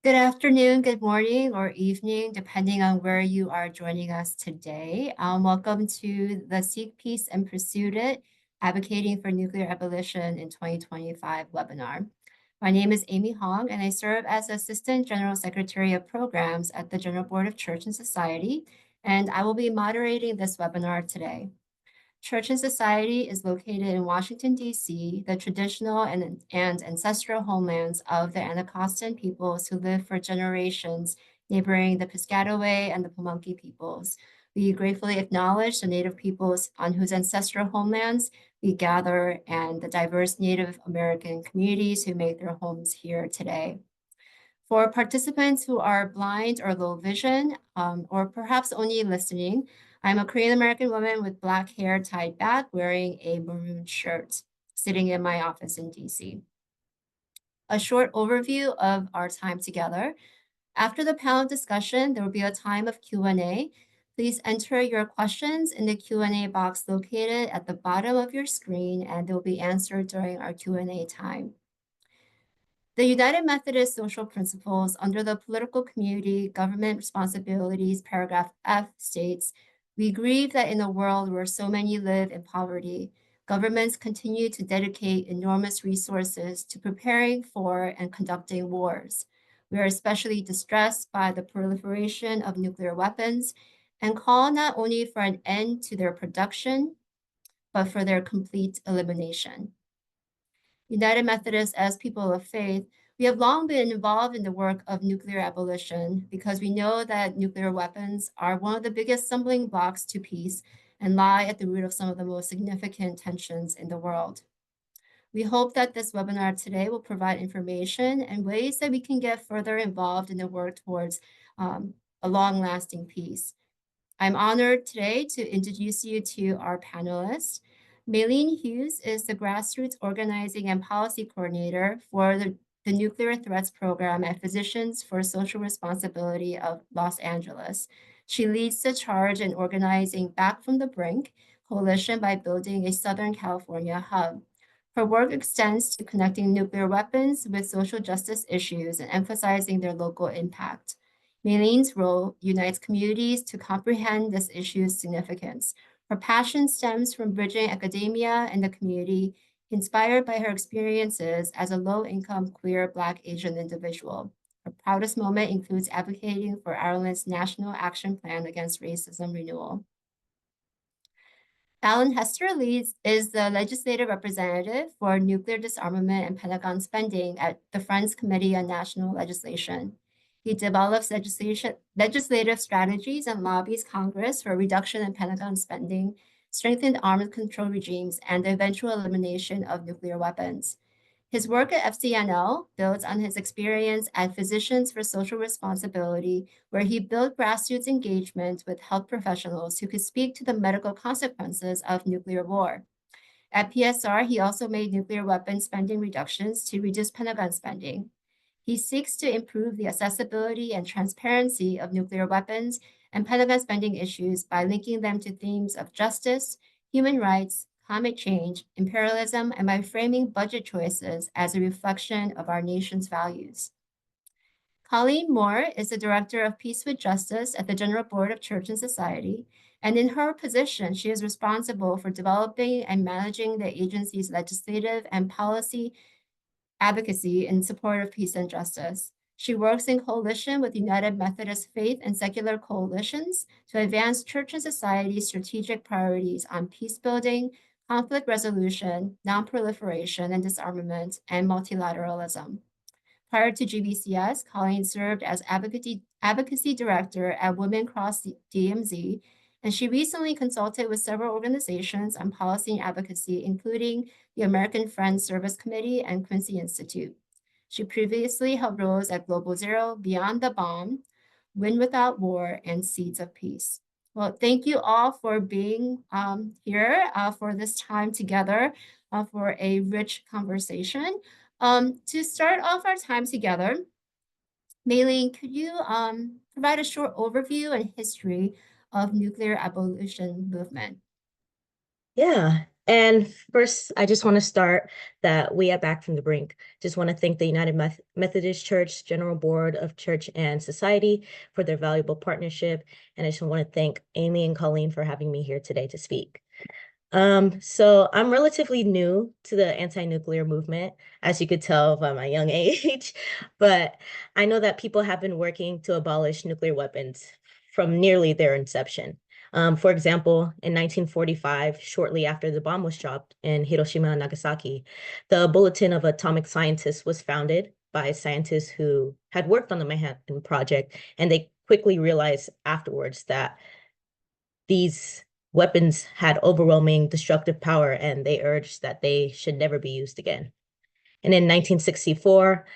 Good afternoon, good morning, or evening, depending on where you are joining us today. Welcome to the Seek Peace and Pursue It, Advocating for Nuclear Abolition in 2025 webinar. My name is Amy Hong, and I serve as Assistant General Secretary of Programs at the General Board of Church and Society, and I will be moderating this webinar today. Church and Society is located in Washington, D.C., the traditional and ancestral homelands of the Anacostan peoples who lived for generations neighboring the Piscataway and the Pamunkey peoples. We gratefully acknowledge the Native peoples on whose ancestral homelands we gather and the diverse Native American communities who make their homes here today. For participants who are blind or low vision, or perhaps only listening, I'm a Korean American woman with black hair tied back, wearing a maroon shirt, sitting in my office in DC. A short overview of our time together. After the panel discussion, there will be a time of Q&A. Please enter your questions in the Q&A box located at the bottom of your screen, and they'll be answered during our Q&A time. The United Methodist Social Principles under the Political Community Government Responsibilities, paragraph F states, "We grieve that in a world where so many live in poverty, governments continue to dedicate enormous resources to preparing for and conducting wars. We are especially distressed by the proliferation of nuclear weapons and call not only for an end to their production, but for their complete elimination." United Methodists, as people of faith, we have long been involved in the work of nuclear abolition because we know that nuclear weapons are one of the biggest stumbling blocks to peace and lie at the root of some of the most significant tensions in the world. We hope that this webinar today will provide information and ways that we can get further involved in the work towards a long-lasting peace. I'm honored today to introduce you to our panelists. Maylene Hughes is the Grassroots Organizing and Policy Coordinator for the Nuclear Threats Program at Physicians for Social Responsibility of Los Angeles. She leads the charge in organizing Back from the Brink coalition by building a Southern California hub. Her work extends to connecting nuclear weapons with social justice issues and emphasizing their local impact. Maylene's role unites communities to comprehend this issue's significance. Her passion stems from bridging academia and the community, inspired by her experiences as a low-income queer Black Asian individual. Her proudest moment includes advocating for Ireland's National Action Plan Against Racism Renewal. Alan Hester is the legislative representative for nuclear disarmament and Pentagon spending at the Friends Committee on National Legislation. He develops legislative strategies and lobbies Congress for a reduction in Pentagon spending, strengthened arms control regimes, and the eventual elimination of nuclear weapons. His work at FCNL builds on his experience at Physicians for Social Responsibility, where he built grassroots engagement with health professionals who could speak to the medical consequences of nuclear war. At PSR, he also made nuclear weapon spending reductions to reduce Pentagon spending. He seeks to improve the accessibility and transparency of nuclear weapons and Pentagon spending issues by linking them to themes of justice, human rights, climate change, imperialism, and by framing budget choices as a reflection of our nation's values. Colleen Moore is the Director of Peace with Justice at the General Board of Church and Society, and in her position, she is responsible for developing and managing the agency's legislative and policy advocacy in support of peace and justice. She works in coalition with United Methodist Faith and Secular Coalitions to advance church and society's strategic priorities on peace building, conflict resolution, non-proliferation and disarmament, and multilateralism. Prior to GBCS, Colleen served as advocacy director at Women Cross DMZ, and she recently consulted with several organizations on policy and advocacy, including the American Friends Service Committee and Quincy Institute. She previously held roles at Global Zero, Beyond the Bomb, Win Without War, and Seeds of Peace. Well, thank you all for being here for this time together for a rich conversation. To start off our time together, Maylene, could you provide a short overview and history of nuclear abolition movement? Yeah, And first, I just want to start that we at Back from the Brink just want to thank the United Methodist Church General Board of Church and Society for their valuable partnership. And I just want to thank Amy and Colleen for having me here today to speak. So I'm relatively new to the anti-nuclear movement, as you could tell by my young age, but I know that people have been working to abolish nuclear weapons from nearly their inception. For example, in 1945, shortly after the bomb was dropped in Hiroshima and Nagasaki, the Bulletin of Atomic Scientists was founded by scientists who had worked on the Manhattan Project, and they quickly realized afterwards that these weapons had overwhelming destructive power, and they urged that they should never be used again. And in 1964,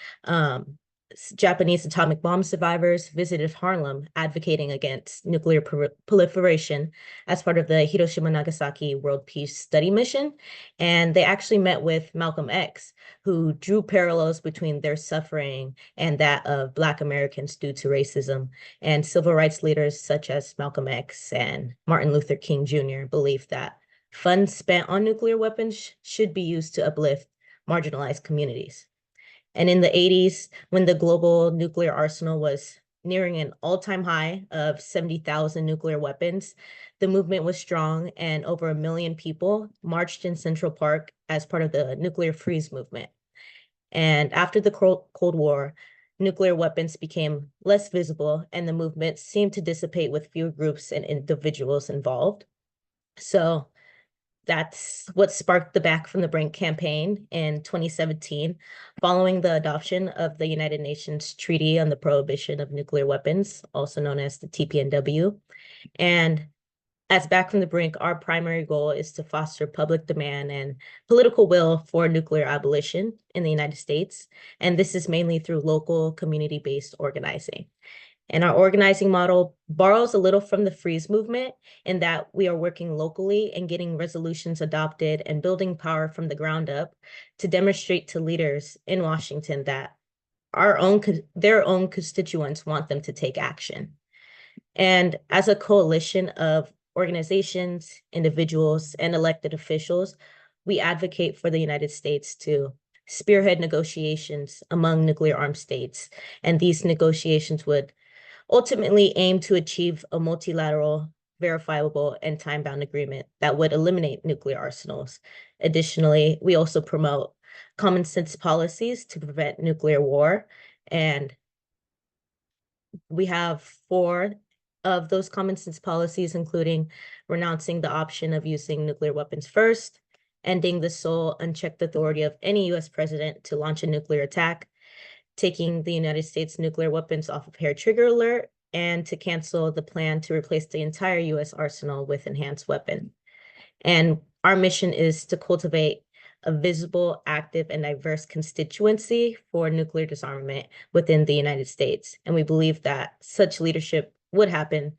Japanese atomic bomb survivors visited Harlem advocating against nuclear proliferation as part of the Hiroshima Nagasaki World Peace Study Mission. And they actually met with Malcolm X, who drew parallels between their suffering and that of Black Americans due to racism. And civil rights leaders such as Malcolm X and Martin Luther King Jr. believed that funds spent on nuclear weapons should be used to uplift marginalized communities. And in the 80s, when the global nuclear arsenal was nearing an all-time high of 70,000 nuclear weapons, the movement was strong, and over 1 million people marched in Central Park as part of the nuclear freeze movement. And after the Cold War, nuclear weapons became less visible, and the movement seemed to dissipate with fewer groups and individuals involved. So that's what sparked the Back from the Brink campaign in 2017, following the adoption of the United Nations Treaty on the Prohibition of Nuclear Weapons, also known as the TPNW. And as Back from the Brink, our primary goal is to foster public demand and political will for nuclear abolition in the United States. And this is mainly through local community-based organizing. And our organizing model borrows a little from the freeze movement in that we are working locally and getting resolutions adopted and building power from the ground up to demonstrate to leaders in Washington that their own constituents want them to take action. And as a coalition of organizations, individuals, and elected officials, we advocate for the United States to spearhead negotiations among nuclear armed states. And these negotiations would ultimately aim to achieve a multilateral, verifiable, and time-bound agreement that would eliminate nuclear arsenals. Additionally, we also promote common sense policies to prevent nuclear war. And we have 4 of those common sense policies, including renouncing the option of using nuclear weapons first, ending the sole unchecked authority of any US president to launch a nuclear attack, taking the United States nuclear weapons off of hair trigger alert, and to cancel the plan to replace the entire US arsenal with enhanced weapon. And our mission is to cultivate a visible, active, and diverse constituency for nuclear disarmament within the United States. And we believe that such leadership would happen,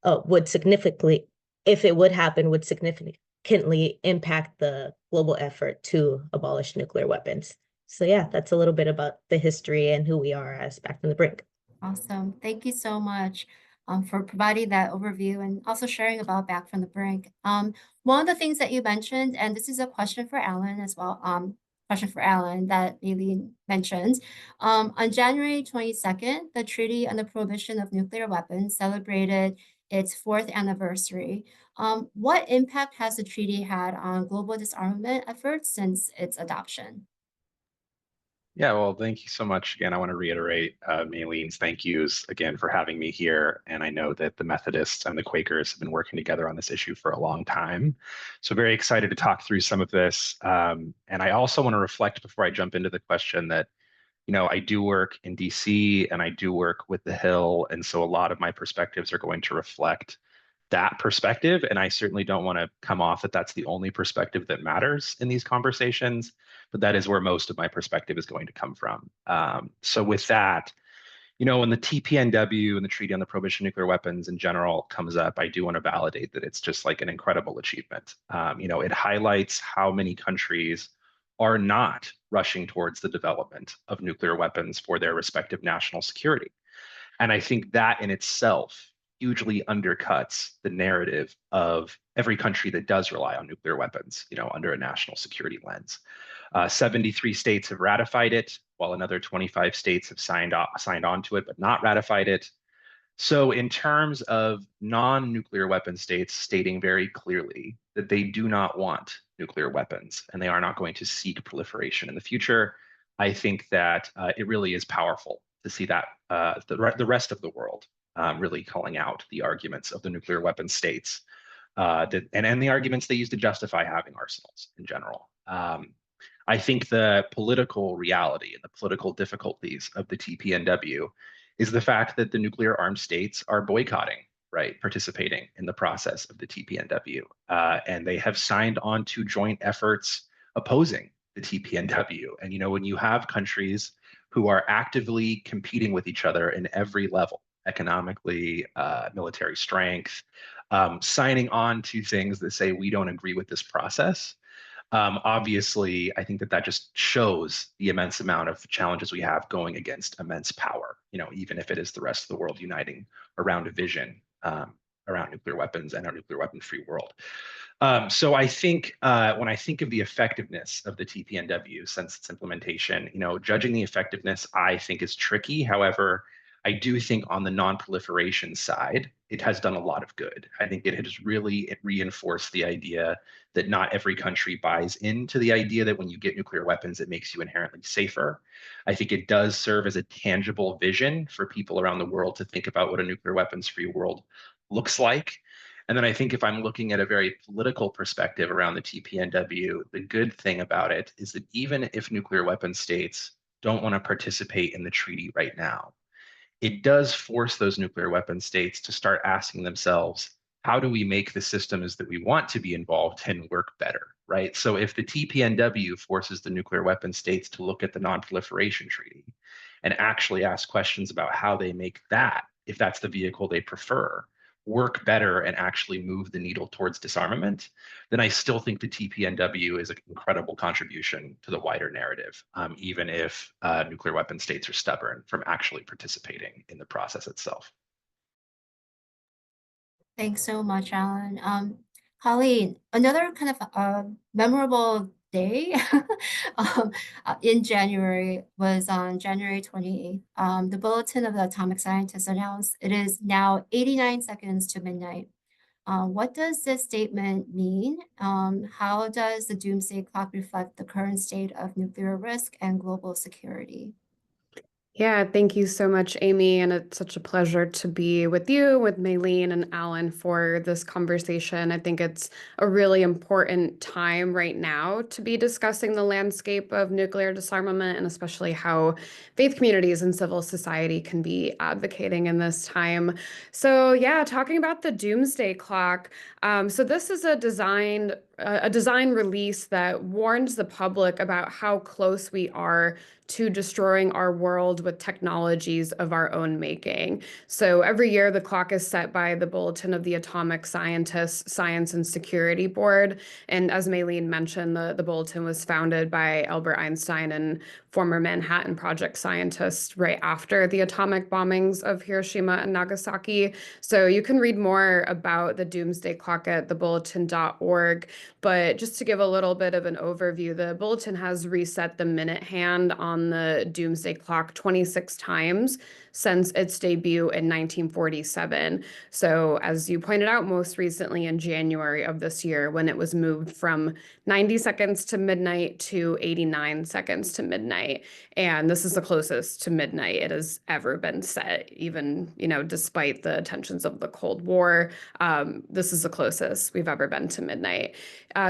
would significantly, if it would happen, would significantly impact the global effort to abolish nuclear weapons. So yeah, that's a little bit about the history and who we are as Back from the Brink. Awesome. Thank you so much for providing that overview and also sharing about Back from the Brink. One of the things that you mentioned, and this is a question for Alan as well, question for Alan that Aileen mentioned. On January 22nd, the Treaty on the Prohibition of Nuclear Weapons celebrated its 4th anniversary. What impact has the treaty had on global disarmament efforts since its adoption? Yeah, well, thank you so much. Again, I want to reiterate Maylene's thank yous again for having me here. And I know that the Methodists and the Quakers have been working together on this issue for a long time. So very excited to talk through some of this. And I also want to reflect before I jump into the question that, I do work in DC and I do work with the Hill. And so a lot of my perspectives are going to reflect that perspective. And I certainly don't want to come off that that's the only perspective that matters in these conversations, but that is where most of my perspective is going to come from. So with that, when the TPNW and the Treaty on the Prohibition of Nuclear Weapons in general comes up, I do want to validate that it's just like an incredible achievement. It highlights how many countries are not rushing towards the development of nuclear weapons for their respective national security. And I think that in itself hugely undercuts the narrative of every country that does rely on nuclear weapons, under a national security lens. 73 states have ratified it, while another 25 states have signed on to it, but not ratified it. So in terms of non-nuclear weapon states stating very clearly that they do not want nuclear weapons and they are not going to seek proliferation in the future, I think that it really is powerful to see that the rest of the world really calling out the arguments of the nuclear weapon states and the arguments they use to justify having arsenals in general. I think the political reality and the political difficulties of the TPNW is the fact that the nuclear armed states are boycotting, right, participating in the process of the TPNW. And they have signed on to joint efforts opposing the TPNW. And, when you have countries who are actively competing with each other in every level, economically, military strength, signing on to things that say we don't agree with this process, obviously, I think that just shows the immense amount of challenges we have going against immense power, even if it is the rest of the world uniting around a vision around nuclear weapons and our nuclear weapon-free world. So I think when I think of the effectiveness of the TPNW since its implementation, judging the effectiveness I think is tricky. However, I do think on the non-proliferation side, it has done a lot of good. I think it has really reinforced the idea that not every country buys into the idea that when you get nuclear weapons, it makes you inherently safer. I think it does serve as a tangible vision for people around the world to think about what a nuclear weapons-free world looks like. And then I think if I'm looking at a very political perspective around the TPNW, the good thing about it is that even if nuclear weapon states don't want to participate in the treaty right now, it does force those nuclear weapon states to start asking themselves, how do we make the systems that we want to be involved in work better, right? So if the TPNW forces the nuclear weapon states to look at the non-proliferation treaty and actually ask questions about how they make that, if that's the vehicle they prefer, work better and actually move the needle towards disarmament, then I still think the TPNW is an incredible contribution to the wider narrative, even if nuclear weapon states are stubborn from actually participating in the process itself. Thanks so much, Alan. Colleen, another kind of memorable day in January was on January 28th. The Bulletin of the Atomic Scientists announced it is now 89 seconds to midnight. What does this statement mean? How does the doomsday clock reflect the current state of nuclear risk and global security? Yeah, thank you so much, Amy. And it's such a pleasure to be with you, with Maylene and Alan for this conversation. I think it's a really important time right now to be discussing the landscape of nuclear disarmament and especially how faith communities and civil society can be advocating in this time. So yeah, talking about the doomsday clock. So this is a design release that warns the public about how close we are to destroying our world with technologies of our own making. So every year, the clock is set by the Bulletin of the Atomic Scientists Science and Security Board. And as Maylene mentioned, the bulletin was founded by Albert Einstein and former Manhattan Project scientists right after the atomic bombings of Hiroshima and Nagasaki. So you can read more about the doomsday clock at thebulletin.org. But just to give a little bit of an overview, the bulletin has reset the minute hand on the doomsday clock 26 times since its debut in 1947. So as you pointed out, most recently in January of this year, when it was moved from 90 seconds to midnight to 89 seconds to midnight. And this is the closest to midnight it has ever been set, even, despite the tensions of the Cold War. This is the closest we've ever been to midnight.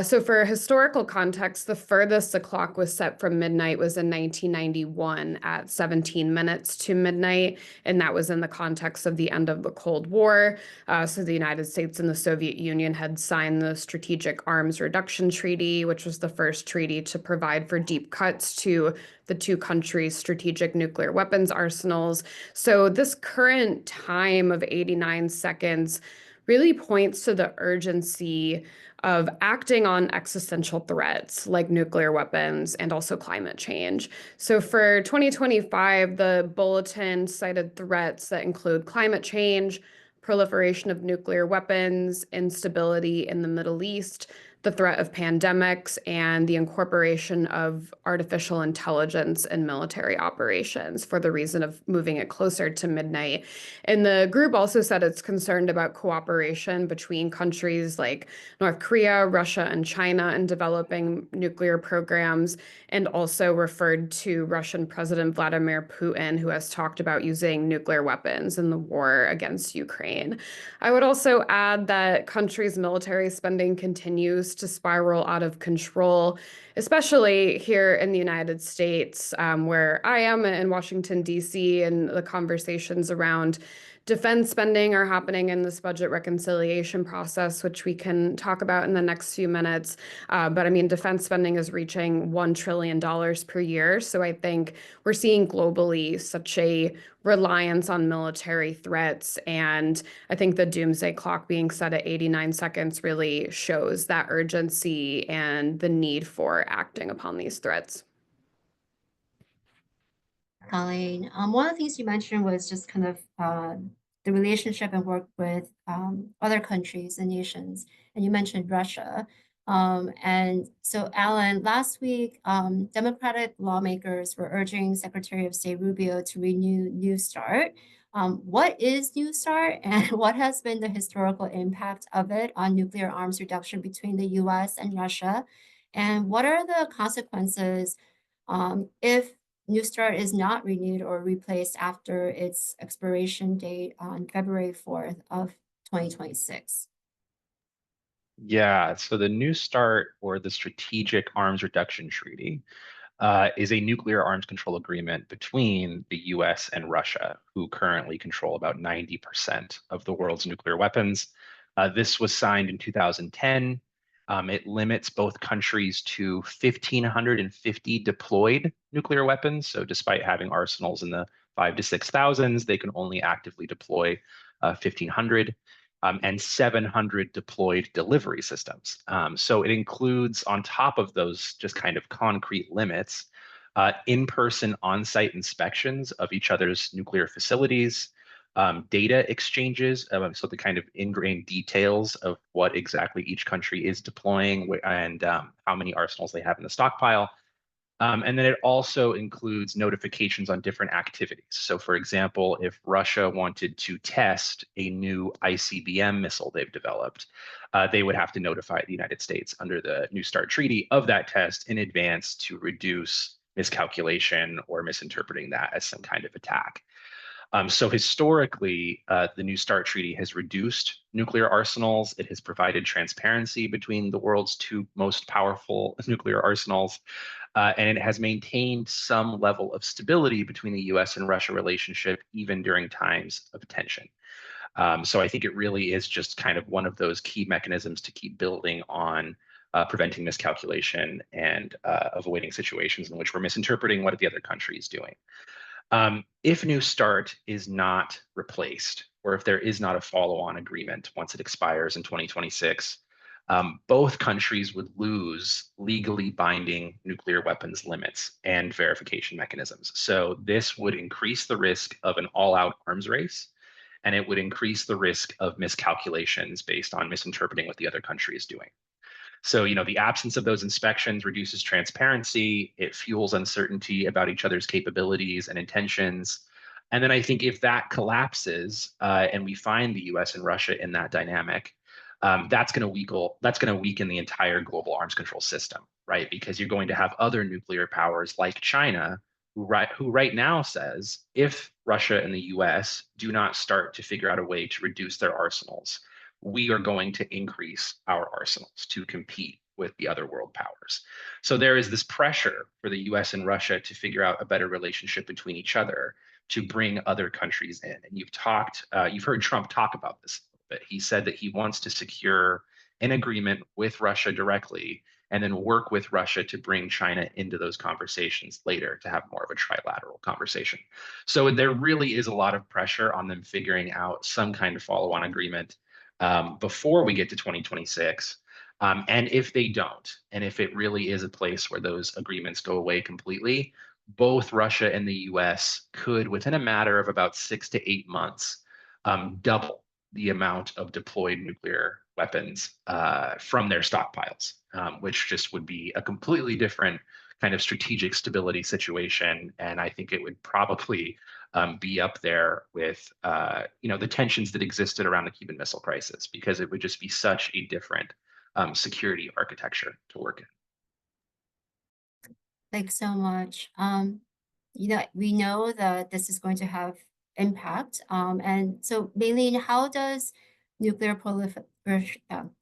So for historical context, the furthest the clock was set from midnight was in 1991 at 17 minutes to midnight. And that was in the context of the end of the Cold War. So the United States and the Soviet Union had signed the Strategic Arms Reduction Treaty, which was the first treaty to provide for deep cuts to the two countries' strategic nuclear weapons arsenals. So this current time of 89 seconds really points to the urgency of acting on existential threats like nuclear weapons and also climate change. So for 2025, the bulletin cited threats that include climate change, proliferation of nuclear weapons, instability in the Middle East, the threat of pandemics, and the incorporation of artificial intelligence in military operations for the reason of moving it closer to midnight. And the group also said it's concerned about cooperation between countries like North Korea, Russia, and China in developing nuclear programs, and also referred to Russian President Vladimir Putin, who has talked about using nuclear weapons in the war against Ukraine. I would also add that countries' military spending continues to spiral out of control, especially here in the United States, where I am in Washington, D.C., and the conversations around defense spending are happening in this budget reconciliation process, which we can talk about in the next few minutes. But I mean, defense spending is reaching $1 trillion per year. So I think we're seeing globally such a reliance on military threats. And I think the doomsday clock being set at 89 seconds really shows that urgency and the need for acting upon these threats. Colleen, one of the things you mentioned was just kind of the relationship and work with other countries and nations, and you mentioned Russia. And so, Alan, last week, Democratic lawmakers were urging Secretary of State Rubio to renew New START. What is New START, and what has been the historical impact of it on nuclear arms reduction between the US and Russia? And what are the consequences if New START is not renewed or replaced after its expiration date on February 4th of 2026? Yeah, so the New START, or the Strategic Arms Reduction Treaty, is a nuclear arms control agreement between the US and Russia, who currently control about 90% of the world's nuclear weapons. This was signed in 2010. It limits both countries to 1,550 deployed nuclear weapons. So despite having arsenals in the 5,000 to 6,000, they can only actively deploy 1,500. And 700 deployed delivery systems. So it includes, on top of those just kind of concrete limits, in-person on-site inspections of each other's nuclear facilities, data exchanges, so the kind of ingrained details of what exactly each country is deploying and how many arsenals they have in the stockpile. And then it also includes notifications on different activities. So for example, if Russia wanted to test a new ICBM missile they've developed, they would have to notify the United States under the New START Treaty of that test in advance to reduce miscalculation or misinterpreting that as some kind of attack. So historically, the New START Treaty has reduced nuclear arsenals. It has provided transparency between the world's two most powerful nuclear arsenals. And it has maintained some level of stability between the US and Russia relationship, even during times of tension. So I think it really is just kind of one of those key mechanisms to keep building on preventing miscalculation and avoiding situations in which we're misinterpreting what the other country is doing. If New START is not replaced, or if there is not a follow-on agreement once it expires in 2026, both countries would lose legally binding nuclear weapons limits and verification mechanisms. So this would increase the risk of an all-out arms race, and it would increase the risk of miscalculations based on misinterpreting what the other country is doing. So, the absence of those inspections reduces transparency. It fuels uncertainty about each other's capabilities and intentions. And then I think if that collapses and we find the US and Russia in that dynamic, that's going to weaken the entire global arms control system, right? Because you're going to have other nuclear powers like China, who right now says if Russia and the US do not start to figure out a way to reduce their arsenals, we are going to increase our arsenals to compete with the other world powers. So there is this pressure for the US and Russia to figure out a better relationship between each other to bring other countries in. And you've heard Trump talk about this a little bit. He said that he wants to secure an agreement with Russia directly and then work with Russia to bring China into those conversations later to have more of a trilateral conversation. So there really is a lot of pressure on them figuring out some kind of follow-on agreement before we get to 2026. And if they don't, and if it really is a place where those agreements go away completely, both Russia and the US could, within a matter of about 6 to 8 months, double the amount of deployed nuclear weapons from their stockpiles, which just would be a completely different kind of strategic stability situation. And I think it would probably be up there with the tensions that existed around the Cuban Missile Crisis, because it would just be such a different security architecture to work in. Thanks so much. We know that this is going to have impact. And so, Bailene, how does nuclear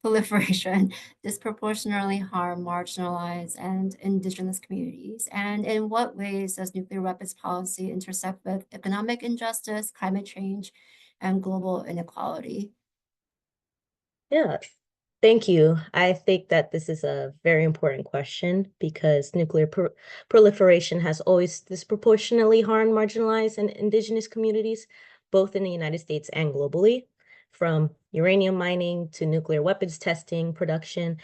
proliferation disproportionately harm marginalized and indigenous communities? And in what ways does nuclear weapons policy intersect with economic injustice, climate change, and global inequality? Yeah, thank you. I think that this is a very important question because nuclear proliferation has always disproportionately harmed marginalized and indigenous communities, both in the United States and globally, from uranium mining to nuclear weapons testing, production,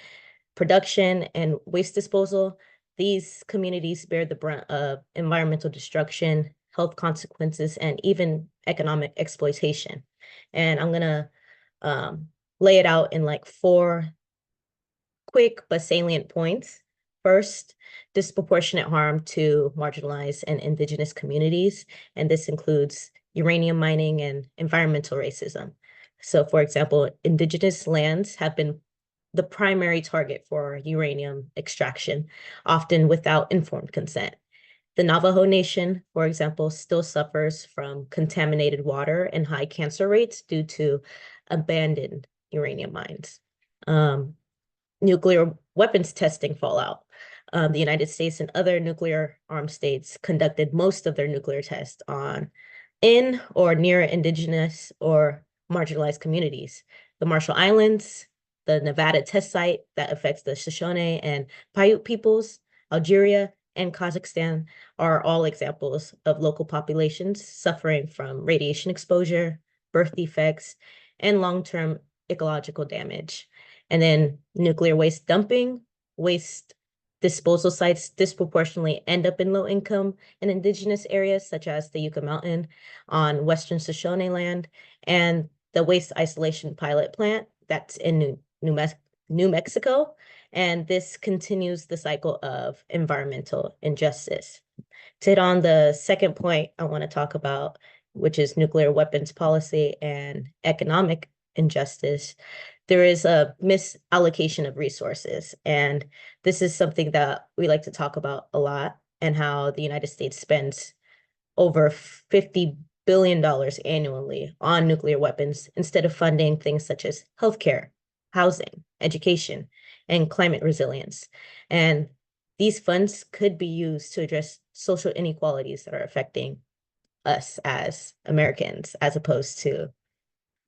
and waste disposal. These communities bear the brunt of environmental destruction, health consequences, and even economic exploitation. And I'm gonna lay it out in like 4 quick but salient points. First, disproportionate harm to marginalized and indigenous communities, and this includes uranium mining and environmental racism. So, for example, indigenous lands have been the primary target for uranium extraction, often without informed consent. The Navajo Nation, for example, still suffers from contaminated water and high cancer rates due to abandoned uranium mines. Nuclear weapons testing fallout. The United States and other nuclear armed states conducted most of their nuclear tests in or near indigenous or marginalized communities. The Marshall Islands, the Nevada test site that affects the Shoshone and Paiute peoples, Algeria, and Kazakhstan are all examples of local populations suffering from radiation exposure, birth defects, and long-term ecological damage. And then nuclear waste dumping, waste disposal sites disproportionately end up in low-income and indigenous areas, such as the Yucca Mountain on Western Shoshone land, and the waste isolation pilot plant that's in New Mexico. And this continues the cycle of environmental injustice. To hit on the second point I want to talk about, which is nuclear weapons policy and economic injustice, there is a misallocation of resources. And this is something that we like to talk about a lot, and how the United States spends over $50 billion annually on nuclear weapons instead of funding things such as healthcare, housing, education, and climate resilience. And these funds could be used to address social inequalities that are affecting us as Americans, as opposed to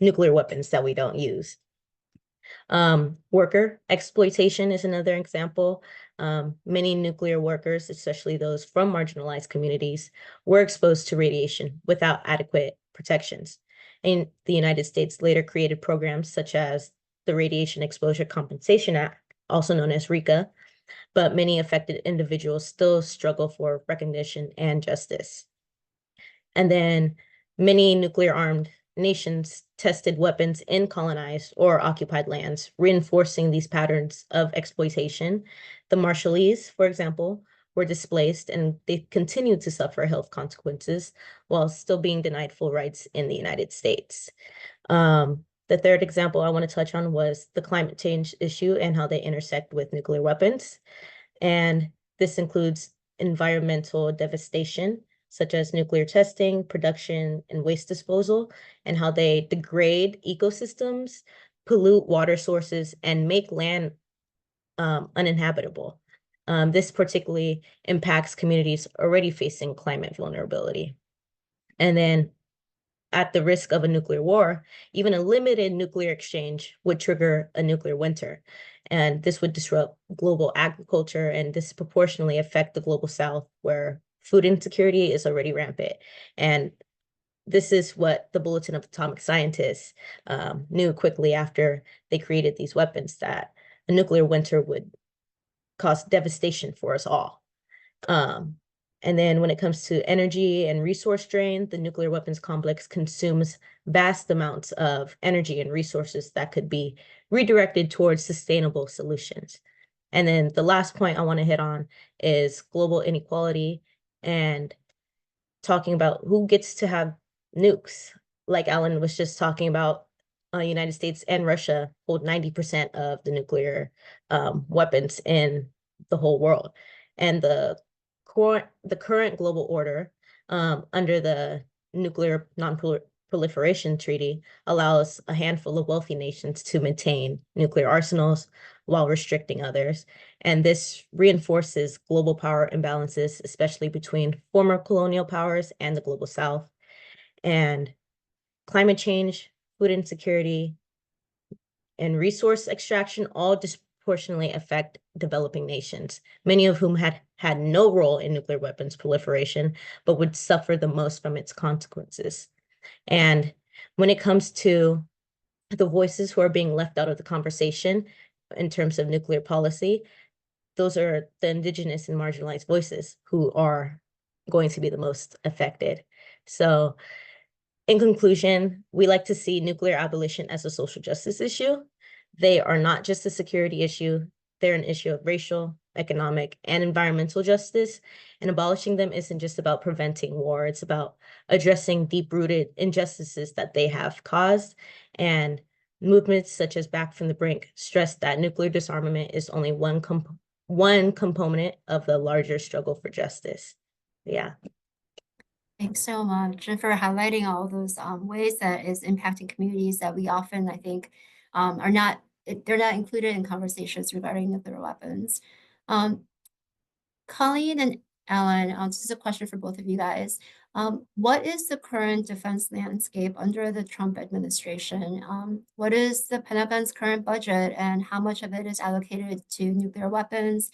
nuclear weapons that we don't use. Worker exploitation is another example. Many nuclear workers, especially those from marginalized communities, were exposed to radiation without adequate protections. And the United States later created programs such as the Radiation Exposure Compensation Act, also known as RECA, but many affected individuals still struggle for recognition and justice. And then many nuclear-armed nations tested weapons in colonized or occupied lands, reinforcing these patterns of exploitation. The Marshallese, for example, were displaced and they continued to suffer health consequences while still being denied full rights in the United States. The third example I want to touch on was the climate change issue and how they intersect with nuclear weapons. And this includes environmental devastation, such as nuclear testing, production, and waste disposal, and how they degrade ecosystems, pollute water sources, and make land uninhabitable. This particularly impacts communities already facing climate vulnerability. And then at the risk of a nuclear war, even a limited nuclear exchange would trigger a nuclear winter. And this would disrupt global agriculture and disproportionately affect the global South, where food insecurity is already rampant. And this is what the Bulletin of Atomic Scientists knew quickly after they created these weapons, that a nuclear winter would cause devastation for us all. And then when it comes to energy and resource drain, the nuclear weapons complex consumes vast amounts of energy and resources that could be redirected towards sustainable solutions. And then the last point I want to hit on is global inequality and talking about who gets to have nukes. Like Alan was just talking about, United States and Russia hold 90% of the nuclear weapons in the whole world. And the current global order under the Nuclear Non-Proliferation Treaty allows a handful of wealthy nations to maintain nuclear arsenals while restricting others. And this reinforces global power imbalances, especially between former colonial powers and the global South. And climate change, food insecurity, and resource extraction all disproportionately affect developing nations, many of whom had no role in nuclear weapons proliferation, but would suffer the most from its consequences. And when it comes to the voices who are being left out of the conversation in terms of nuclear policy, those are the indigenous and marginalized voices who are going to be the most affected. So in conclusion, we like to see nuclear abolition as a social justice issue. They are not just a security issue, they're an issue of racial, economic, and environmental justice. And abolishing them isn't just about preventing war, it's about addressing deep-rooted injustices that they have caused. And movements such as Back from the Brink stress that nuclear disarmament is only one component of the larger struggle for justice. Yeah. Thanks so much and for highlighting all those ways that is impacting communities that we often, I think, are not, they're not included in conversations regarding nuclear weapons. Colleen and Alan, this is a question for both of you guys. What is the current defense landscape under the Trump administration? What is the Pentagon's current budget and how much of it is allocated to nuclear weapons?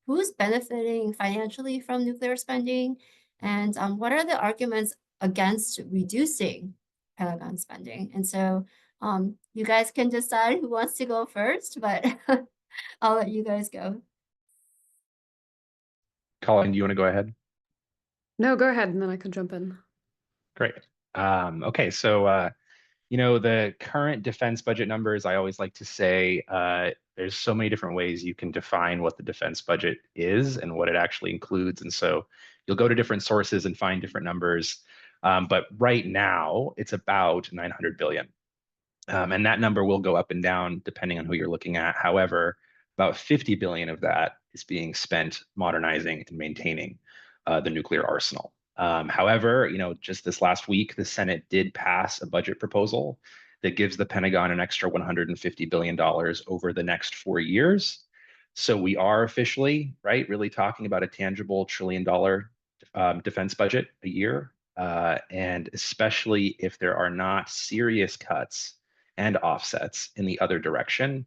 Who's benefiting financially from nuclear spending? And what are the arguments against reducing Pentagon spending? And so you guys can decide who wants to go first, but I'll let you guys go. Colin, do you want to go ahead? No, go ahead, and then I can jump in. Great. Okay, so the current defense budget numbers, I always like to say there's so many different ways you can define what the defense budget is and what it actually includes. And so you'll go to different sources and find different numbers. But right now, it's about 900 billion. And that number will go up and down depending on who you're looking at. However, about 50 billion of that is being spent modernizing and maintaining the nuclear arsenal. However, just this last week, the Senate did pass a budget proposal that gives the Pentagon an extra $150 billion over the next 4 years. So we are officially, right, really talking about a tangible $1 trillion defense budget a year. And especially if there are not serious cuts and offsets in the other direction,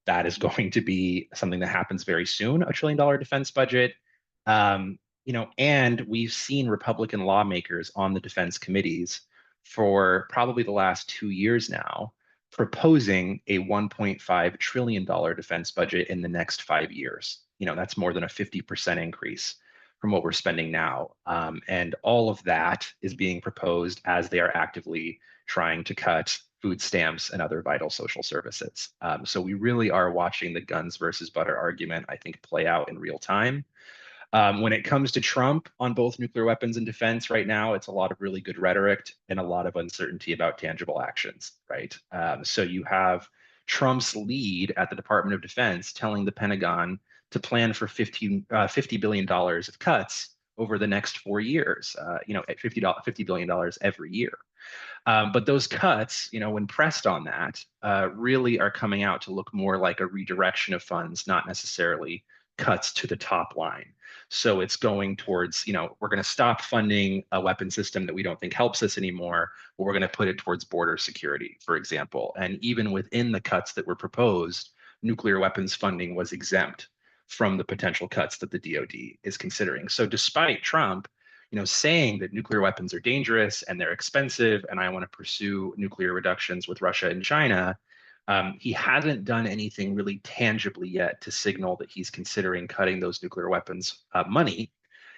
that is going to be something that happens very soon, a $1 trillion defense budget. And we've seen Republican lawmakers on the defense committees for probably the last 2 years now proposing a $1.5 trillion defense budget in the next 5 years. That's more than a 50% increase from what we're spending now. And all of that is being proposed as they are actively trying to cut food stamps and other vital social services. So we really are watching the guns versus butter argument, I think, play out in real time. When it comes to Trump on both nuclear weapons and defense right now, it's a lot of really good rhetoric and a lot of uncertainty about tangible actions, right? So you have Trump's lead at the Department of Defense telling the Pentagon to plan for $50 billion of cuts over the next 4 years, at $50 billion every year. But those cuts, when pressed on that, really are coming out to look more like a redirection of funds, not necessarily cuts to the top line. So it's going towards, we're going to stop funding a weapon system that we don't think helps us anymore, but we're going to put it towards border security, for example. And even within the cuts that were proposed, nuclear weapons funding was exempt from the potential cuts that the DoD is considering. So despite Trump, saying that nuclear weapons are dangerous and they're expensive, and I want to pursue nuclear reductions with Russia and China, He hasn't done anything really tangibly yet to signal that he's considering cutting those nuclear weapons money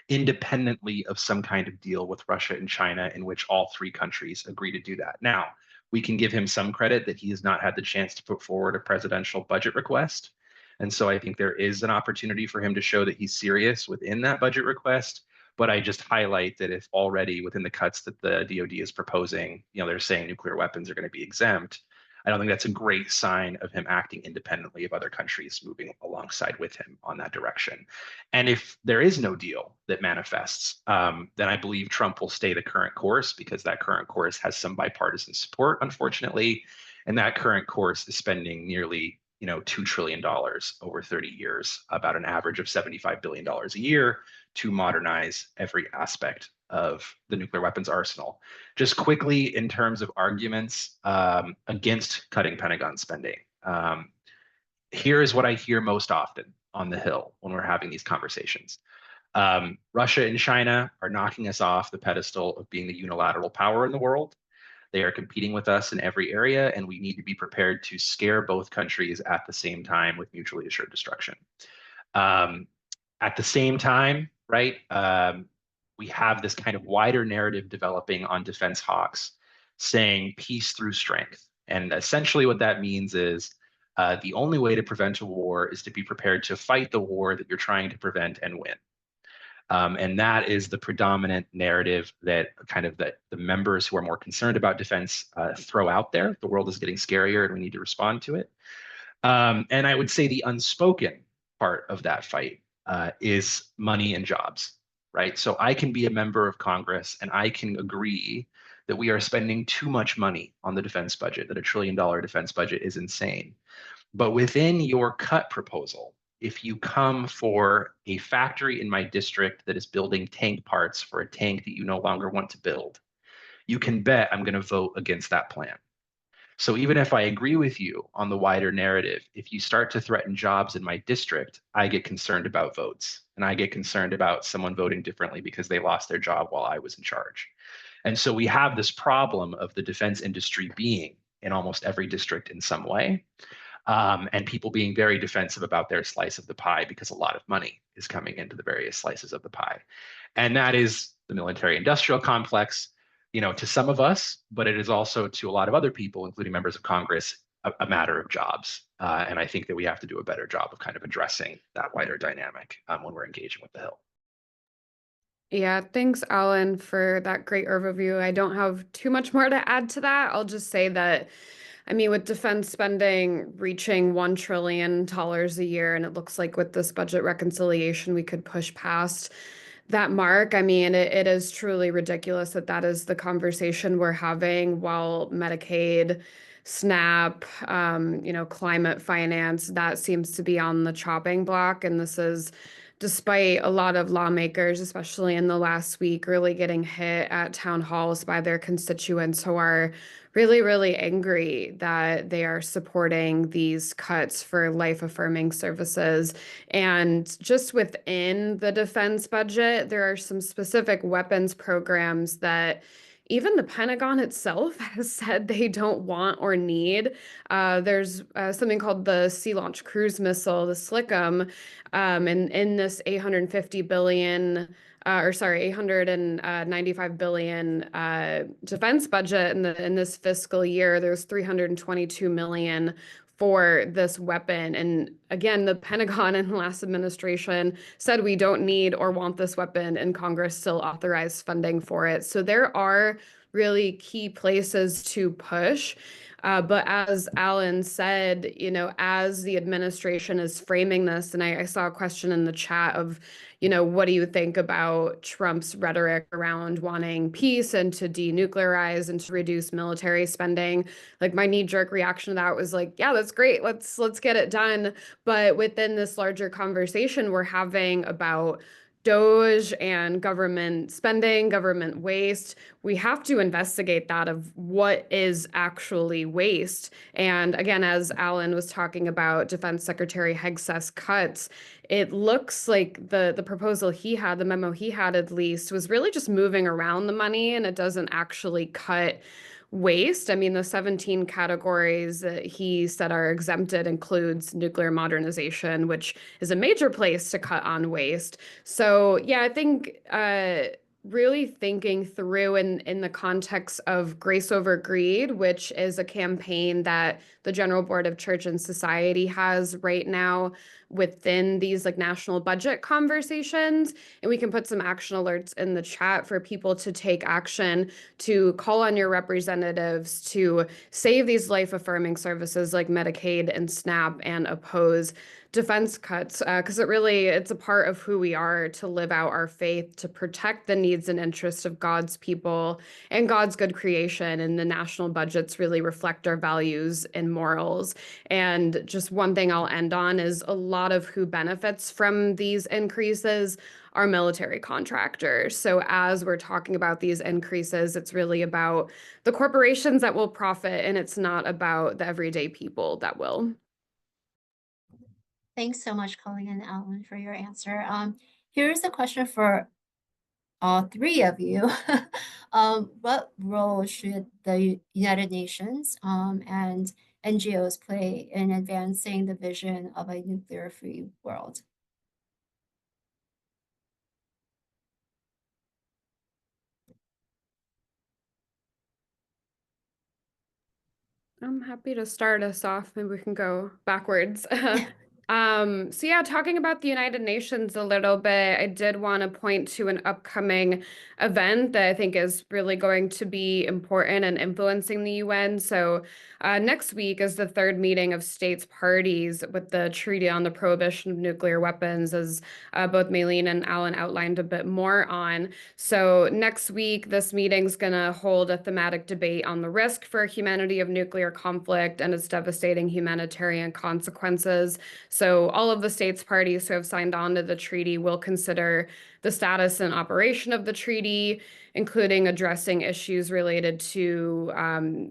independently of some kind of deal with Russia and China in which all three countries agree to do that. Now, we can give him some credit that he has not had the chance to put forward a presidential budget request. And so I think there is an opportunity for him to show that he's serious within that budget request. But I just highlight that if already within the cuts that the DoD is proposing, they're saying nuclear weapons are going to be exempt, I don't think that's a great sign of him acting independently of other countries moving alongside with him on that direction. And if there is no deal that manifests, then I believe Trump will stay the current course, because that current course has some bipartisan support, unfortunately. And that current course is spending nearly $2 trillion over 30 years, about an average of $75 billion a year, to modernize every aspect of the nuclear weapons arsenal. Just quickly, in terms of arguments against cutting Pentagon spending, here is what I hear most often on the Hill when we're having these conversations. Russia and China are knocking us off the pedestal of being the unilateral power in the world. They are competing with us in every area, and we need to be prepared to scare both countries at the same time with mutually assured destruction. At the same time, right, we have this kind of wider narrative developing on defense hawks saying peace through strength. And essentially what that means is the only way to prevent a war is to be prepared to fight the war that you're trying to prevent and win. And that is the predominant narrative that the members who are more concerned about defense throw out there. The world is getting scarier and we need to respond to it. And I would say the unspoken part of that fight is money and jobs, right? So I can be a member of Congress and I can agree that we are spending too much money on the defense budget, that $1 trillion defense budget is insane. But within your cut proposal, if you come for a factory in my district that is building tank parts for a tank that you no longer want to build, you can bet I'm going to vote against that plan. So even if I agree with you on the wider narrative, if you start to threaten jobs in my district, I get concerned about votes. And I get concerned about someone voting differently because they lost their job while I was in charge. And so we have this problem of the defense industry being in almost every district in some way. And people being very defensive about their slice of the pie because a lot of money is coming into the various slices of the pie. And that is the military-industrial complex, to some of us, but it is also to a lot of other people, including members of Congress, a matter of jobs. And I think that we have to do a better job of kind of addressing that wider dynamic when we're engaging with the Hill. Yeah, thanks, Alan, for that great overview. I don't have too much more to add to that. I'll just say that, with defense spending reaching $1 trillion a year, and it looks like with this budget reconciliation, we could push past that mark. It is truly ridiculous that that is the conversation we're having while Medicaid, SNAP, climate finance, that seems to be on the chopping block. And this is despite a lot of lawmakers, especially in the last week, really getting hit at town halls by their constituents who are really, really angry that they are supporting these cuts for life-affirming services. And just within the defense budget, there are some specific weapons programs that even the Pentagon itself has said they don't want or need. There's something called the Sea Launch Cruise Missile, the SLCM, and in this $895 billion defense budget in this fiscal year, there's $322 million for this weapon. And again, the Pentagon in the last administration said we don't need or want this weapon, and Congress still authorized funding for it. So there are really key places to push. But as Alan said, as the administration is framing this, and I saw a question in the chat of, what do you think about Trump's rhetoric around wanting peace and to denuclearize and to reduce military spending? Like, my knee-jerk reaction to that was like, yeah, that's great. Let's get it done. But within this larger conversation we're having about DOGE and government spending, government waste, we have to investigate that of what is actually waste. And again, as Alan was talking about Defense Secretary Hegseth's cuts, it looks like the proposal he had, the memo he had at least, was really just moving around the money, and it doesn't actually cut waste. I mean, the 17 categories that he said are exempted includes nuclear modernization, which is a major place to cut on waste. So yeah, I think really thinking through in the context of Grace Over Greed, which is a campaign that the General Board of Church and Society has right now within these like national budget conversations. And we can put some action alerts in the chat for people to take action, to call on your representatives to save these life-affirming services like Medicaid and SNAP and oppose defense cuts, because it's a part of who we are to live out our faith, to protect the needs and interests of God's people and God's good creation. And the national budgets really reflect our values and morals. And just one thing I'll end on is a lot of who benefits from these increases are military contractors. So as we're talking about these increases, it's really about the corporations that will profit, and it's not about the everyday people that will. Thanks so much, Colleen and Alan, for your answer. Here's a question for all three of you. What role should the United Nations and NGOs play in advancing the vision of a nuclear-free world? I'm happy to start us off. Maybe we can go backwards. So yeah, talking about the United Nations a little bit, I did want to point to an upcoming event that I think is really going to be important and influencing the UN. So next week is the third meeting of states parties with the Treaty on the Prohibition of Nuclear Weapons, as both Maylene and Alan outlined a bit more on. So next week, this meeting's going to hold a thematic debate on the risk for humanity of nuclear conflict and its devastating humanitarian consequences. So all of the states parties who have signed on to the treaty will consider the status and operation of the treaty, including addressing issues related to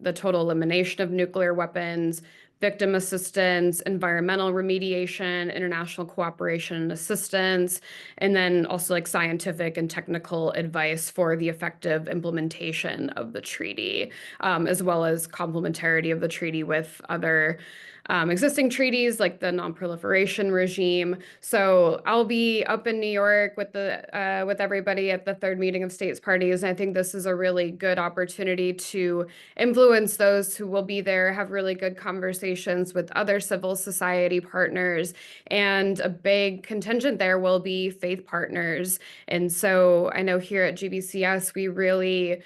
the total elimination of nuclear weapons, victim assistance, environmental remediation, international cooperation and assistance, and then also like scientific and technical advice for the effective implementation of the treaty, as well as complementarity of the treaty with other existing treaties like the non-proliferation regime. So I'll be up in New York with everybody at the third meeting of states parties. And I think this is a really good opportunity to influence those who will be there, have really good conversations with other civil society partners. And a big contingent there will be faith partners. And so I know here at GBCS, we really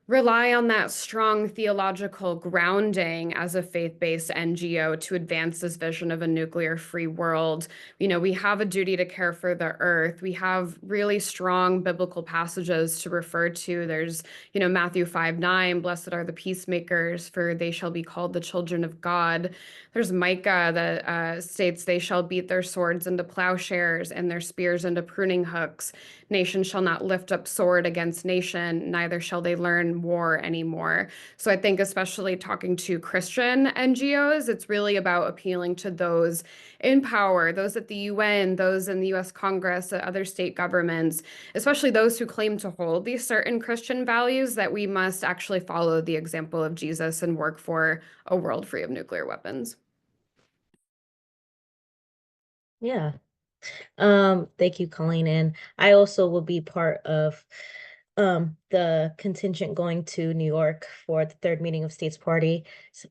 rely on that strong theological grounding as a faith-based NGO to advance this vision of a nuclear-free world. You know, we have a duty to care for the earth. We have really strong biblical passages to refer to. There's, Matthew 5:9, blessed are the peacemakers, for they shall be called the children of God. There's Micah that states they shall beat their swords into plowshares and their spears into pruning hooks. Nation shall not lift up sword against nation, neither shall they learn war anymore. So I think especially talking to Christian NGOs, it's really about appealing to those in power, those at the UN, those in the US Congress, other state governments, especially those who claim to hold these certain Christian values, that we must actually follow the example of Jesus and work for a world free of nuclear weapons. Yeah. Thank you, Colleen. And I also will be part of the contingent going to New York for the third meeting of States Party.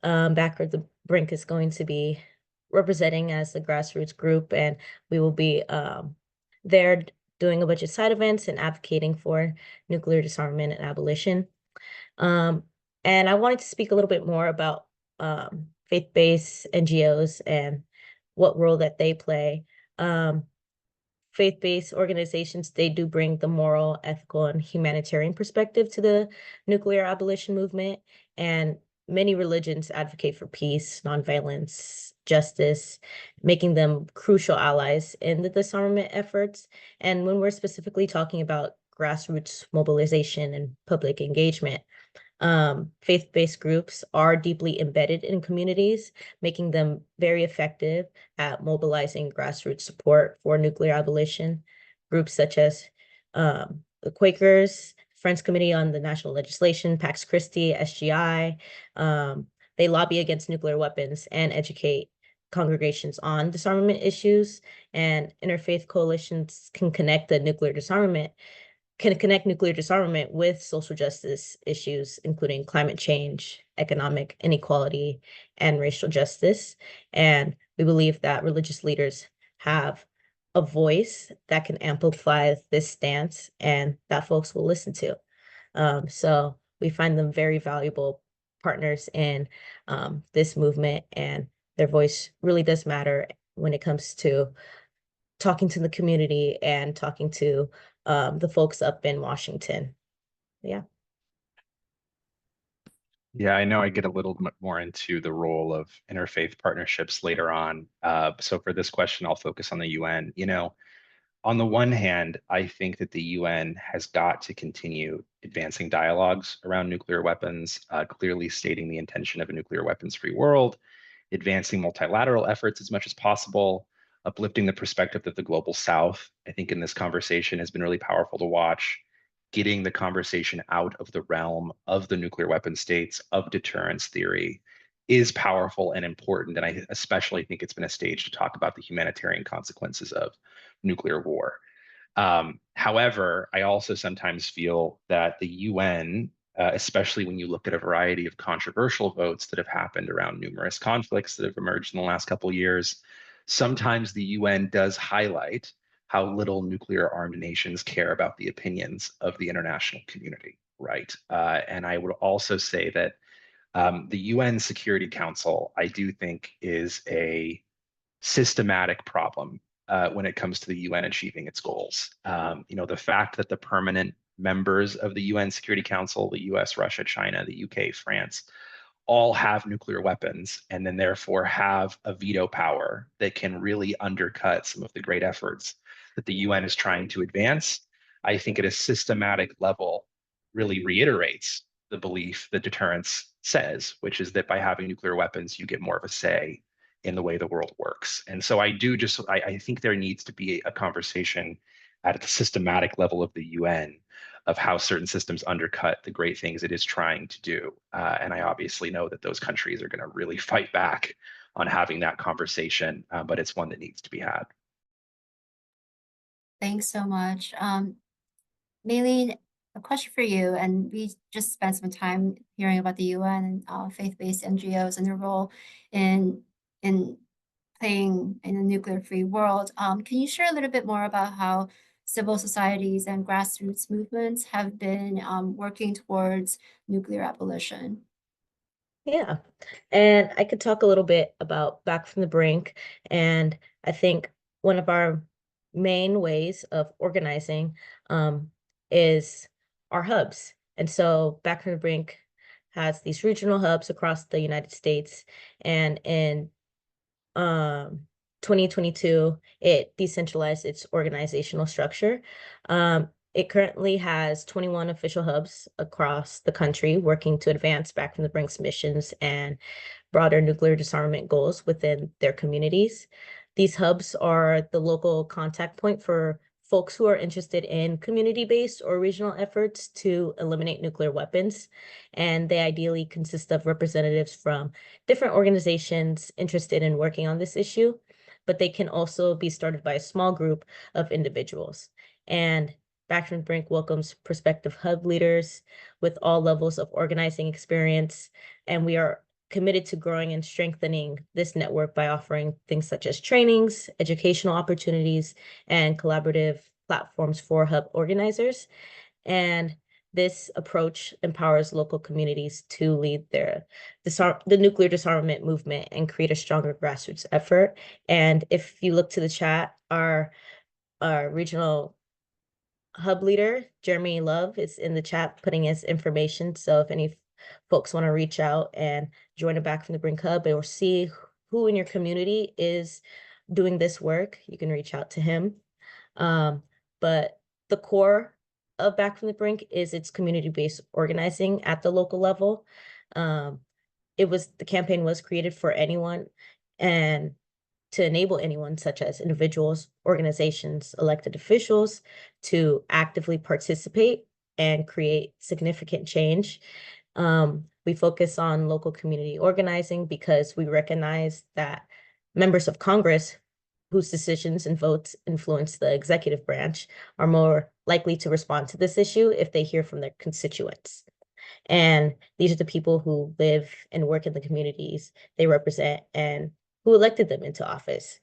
Backward the Brink is going to be representing as the grassroots group, and we will be there doing a bunch of side events and advocating for nuclear disarmament and abolition. And I wanted to speak a little bit more about faith-based NGOs and what role that they play. Faith-based organizations, they do bring the moral, ethical, and humanitarian perspective to the nuclear abolition movement. And many religions advocate for peace, nonviolence, justice, making them crucial allies in the disarmament efforts. And when we're specifically talking about grassroots mobilization and public engagement, faith-based groups are deeply embedded in communities, making them very effective at mobilizing grassroots support for nuclear abolition. Groups such as the Quakers, Friends Committee on the National Legislation, Pax Christi, SGI. They lobby against nuclear weapons and educate congregations on disarmament issues, and interfaith coalitions can connect nuclear disarmament with social justice issues, including climate change, economic inequality, and racial justice. And we believe that religious leaders have a voice that can amplify this stance and that folks will listen to. So we find them very valuable partners in this movement, and their voice really does matter when it comes to talking to the community and talking to the folks up in Washington. Yeah. Yeah, I know I get a little bit more into the role of interfaith partnerships later on. So for this question, I'll focus on the UN. On the one hand, I think that the UN has got to continue advancing dialogues around nuclear weapons, clearly stating the intention of a nuclear weapons-free world, advancing multilateral efforts as much as possible, uplifting the perspective of the global South. I think in this conversation has been really powerful to watch, getting the conversation out of the realm of the nuclear weapon states, of deterrence theory, is powerful and important. And I especially think it's been a stage to talk about the humanitarian consequences of nuclear war. However, I also sometimes feel that the UN, especially when you look at a variety of controversial votes that have happened around numerous conflicts that have emerged in the last couple of years, sometimes the UN does highlight how little nuclear armed nations care about the opinions of the international community, right? And I would also say that the UN Security Council, I do think, is a systematic problem when it comes to the UN achieving its goals. The fact that the permanent members of the UN Security Council, the US, Russia, China, the UK, France, all have nuclear weapons and then therefore have a veto power that can really undercut some of the great efforts that the UN is trying to advance, I think at a systematic level really reiterates the belief that deterrence says, which is that by having nuclear weapons, you get more of a say in the way the world works. And so I think there needs to be a conversation at the systematic level of the UN of how certain systems undercut the great things it is trying to do. And I obviously know that those countries are going to really fight back on having that conversation, but it's one that needs to be had. Thanks so much. Maylene, a question for you, and we just spent some time hearing about the UN and faith-based NGOs and their role in playing in a nuclear-free world. Can you share a little bit more about how civil societies and grassroots movements have been working towards nuclear abolition? Yeah. And I could talk a little bit about Back from the Brink. And I think one of our main ways of organizing is our hubs. And so Back from the Brink has these regional hubs across the United States. And in 2022, it decentralized its organizational structure. It currently has 21 official hubs across the country working to advance Back from the Brink's missions and broader nuclear disarmament goals within their communities. These hubs are the local contact point for folks who are interested in community-based or regional efforts to eliminate nuclear weapons. And they ideally consist of representatives from different organizations interested in working on this issue, but they can also be started by a small group of individuals. And Back from the Brink welcomes prospective hub leaders with all levels of organizing experience, and we are committed to growing and strengthening this network by offering things such as trainings, educational opportunities, and collaborative platforms for hub organizers. And this approach empowers local communities to lead the nuclear disarmament movement and create a stronger grassroots effort. And if you look to the chat, our regional hub leader, Jeremy Love, is in the chat putting his information. So if any folks want to reach out and join a Back from the Brink hub or see who in your community is doing this work, you can reach out to him. But the core of Back from the Brink is its community-based organizing at the local level. The campaign was created for anyone and to enable anyone, such as individuals, organizations, elected officials, to actively participate and create significant change. We focus on local community organizing because we recognize that members of Congress whose decisions and votes influence the executive branch are more likely to respond to this issue if they hear from their constituents. And these are the people who live and work in the communities they represent and who elected them into office.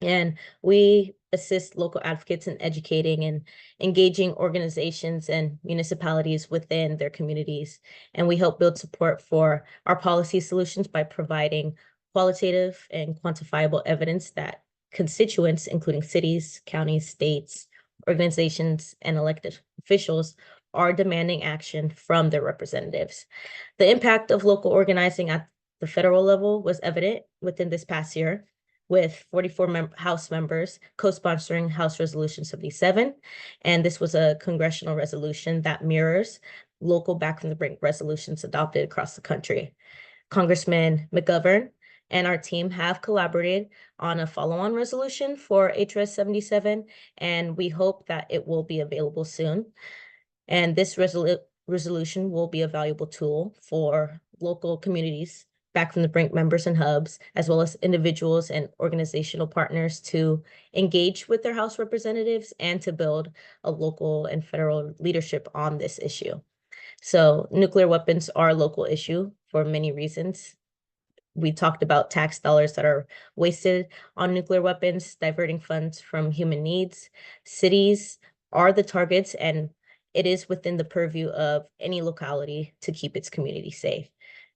And we assist local advocates in educating and engaging organizations and municipalities within their communities. And we help build support for our policy solutions by providing qualitative and quantifiable evidence that constituents, including cities, counties, states, organizations, and elected officials, are demanding action from their representatives. The impact of local organizing at the federal level was evident within this past year, with 44 House members co-sponsoring House Resolution 77. And this was a congressional resolution that mirrors local Back from the Brink resolutions adopted across the country. Congressman McGovern and our team have collaborated on a follow-on resolution for HRS 77, and we hope that it will be available soon. And this resolution will be a valuable tool for local communities, Back from the Brink members and hubs, as well as individuals and organizational partners to engage with their House representatives and to build a local and federal leadership on this issue. So nuclear weapons are a local issue for many reasons. We talked about tax dollars that are wasted on nuclear weapons, diverting funds from human needs. Cities are the targets, and it is within the purview of any locality to keep its community safe.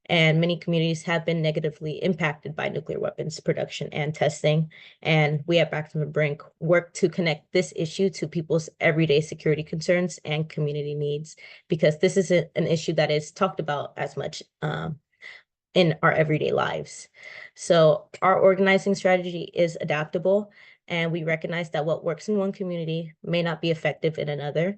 And many communities have been negatively impacted by nuclear weapons production and testing. And we at Back from the Brink work to connect this issue to people's everyday security concerns and community needs, because this is an issue that is talked about as much in our everyday lives. So our organizing strategy is adaptable, and we recognize that what works in one community may not be effective in another.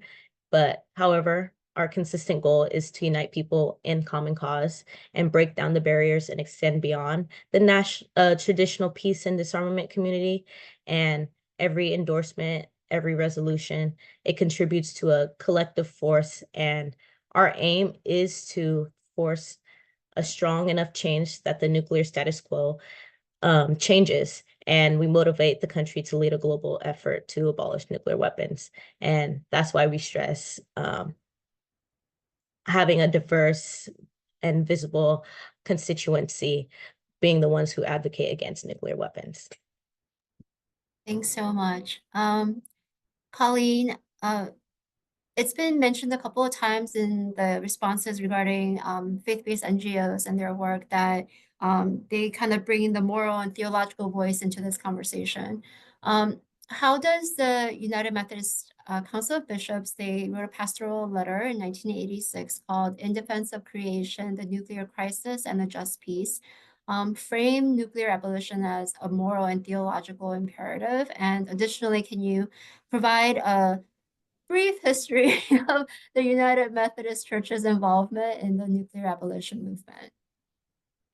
But however, our consistent goal is to unite people in common cause and break down the barriers and extend beyond the traditional peace and disarmament community. And every endorsement, every resolution, it contributes to a collective force. And our aim is to force a strong enough change that the nuclear status quo changes, and we motivate the country to lead a global effort to abolish nuclear weapons. And that's why we stress having a diverse and visible constituency being the ones who advocate against nuclear weapons. Thanks so much. Colleen, it's been mentioned a couple of times in the responses regarding faith-based NGOs and their work that they kind of bring in the moral and theological voice into this conversation. How does the United Methodist Council of Bishops, they wrote a pastoral letter in 1986 called In Defense of Creation, the Nuclear Crisis and a Just Peace, frame nuclear abolition as a moral and theological imperative? And additionally, can you provide a brief history of the United Methodist Church's involvement in the nuclear abolition movement?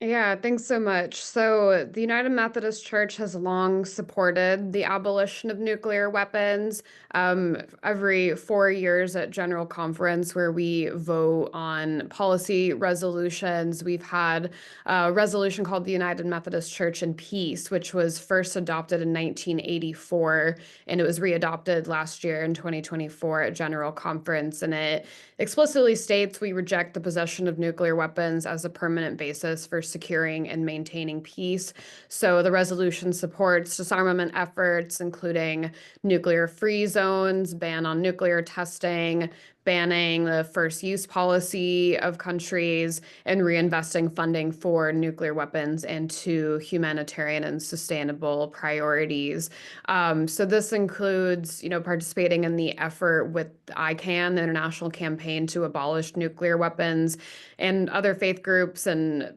Yeah, thanks so much. So, the United Methodist Church has long supported the abolition of nuclear weapons. Every 4 years at General Conference, where we vote on policy resolutions, we've had a resolution called the United Methodist Church in Peace, which was first adopted in 1984, and it was readopted last year in 2024 at General Conference. And it explicitly states we reject the possession of nuclear weapons as a permanent basis for securing and maintaining peace. So the resolution supports disarmament efforts, including nuclear-free zones, ban on nuclear testing, banning the first use policy of countries, and reinvesting funding for nuclear weapons into humanitarian and sustainable priorities. So this includes, participating in the effort with ICAN, the international campaign to abolish nuclear weapons, and other faith groups and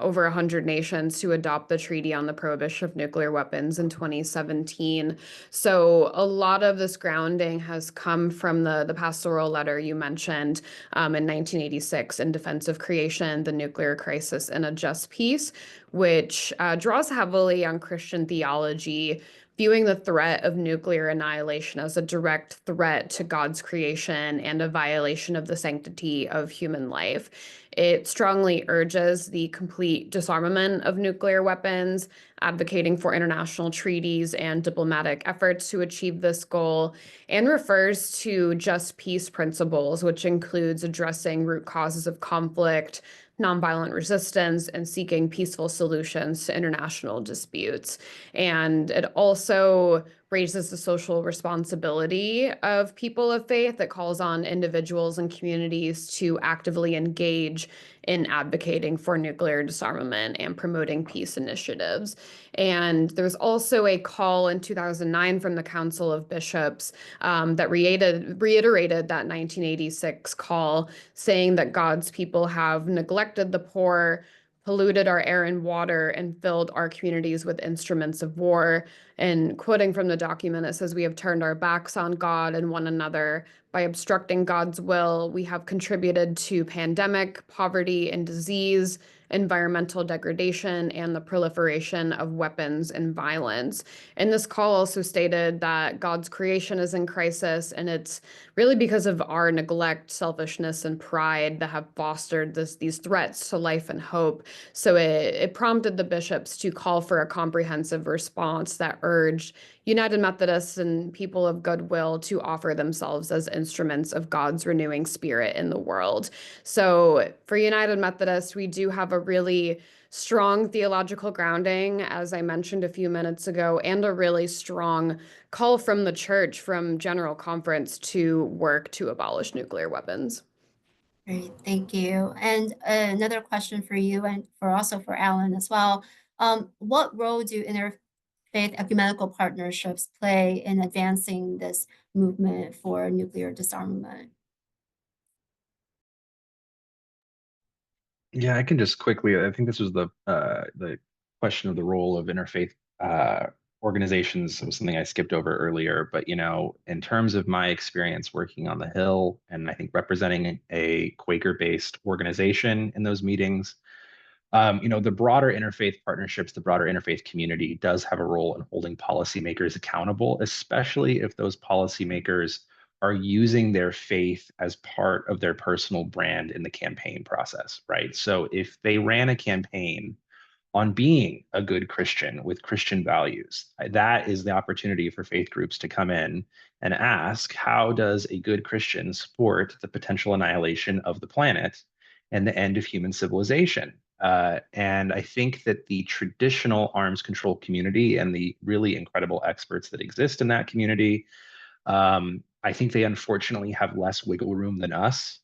over 100 nations to adopt the Treaty on the Prohibition of Nuclear Weapons in 2017. So a lot of this grounding has come from the pastoral letter you mentioned in 1986, In Defense of Creation, the Nuclear Crisis and a Just Peace, which draws heavily on Christian theology viewing the threat of nuclear annihilation as a direct threat to God's creation and a violation of the sanctity of human life. It strongly urges the complete disarmament of nuclear weapons, advocating for international treaties and diplomatic efforts to achieve this goal, and refers to just peace principles, which includes addressing root causes of conflict, nonviolent resistance, and seeking peaceful solutions to international disputes. And it also raises the social responsibility of people of faith. It calls on individuals and communities to actively engage in advocating for nuclear disarmament and promoting peace initiatives. And there's also a call in 2009 from the Council of Bishops that reiterated that 1986 call, saying that God's people have neglected the poor, polluted our air and water, and filled our communities with instruments of war. And quoting from the document, it says, "We have turned our backs on God and one another. By obstructing God's will, we have contributed to pandemic, poverty, and disease, environmental degradation, and the proliferation of weapons and violence." And this call also stated that God's creation is in crisis, and it's really because of our neglect, selfishness, and pride that have fostered these threats to life and hope. So it prompted the bishops to call for a comprehensive response that urged United Methodists and people of goodwill to offer themselves as instruments of God's renewing spirit in the world. So for United Methodists, we do have a really strong theological grounding, as I mentioned a few minutes ago, and a really strong call from the church, from General Conference, to work to abolish nuclear weapons. Great, thank you. And another question for you and also for Alan as well. What role do interfaith ecumenical partnerships play in advancing this movement for nuclear disarmament? Yeah, I can just quickly, I think this was the question of the role of interfaith organizations. It was something I skipped over earlier, but in terms of my experience working on the Hill and I think representing a Quaker-based organization in those meetings, the broader interfaith partnerships, the broader interfaith community does have a role in holding policymakers accountable, especially if those policymakers are using their faith as part of their personal brand in the campaign process, right? So if they ran a campaign on being a good Christian with Christian values, that is the opportunity for faith groups to come in and ask, how does a good Christian support the potential annihilation of the planet and the end of human civilization? And I think that the traditional arms control community and the really incredible experts that exist in that community, I think they unfortunately have less wiggle room than us.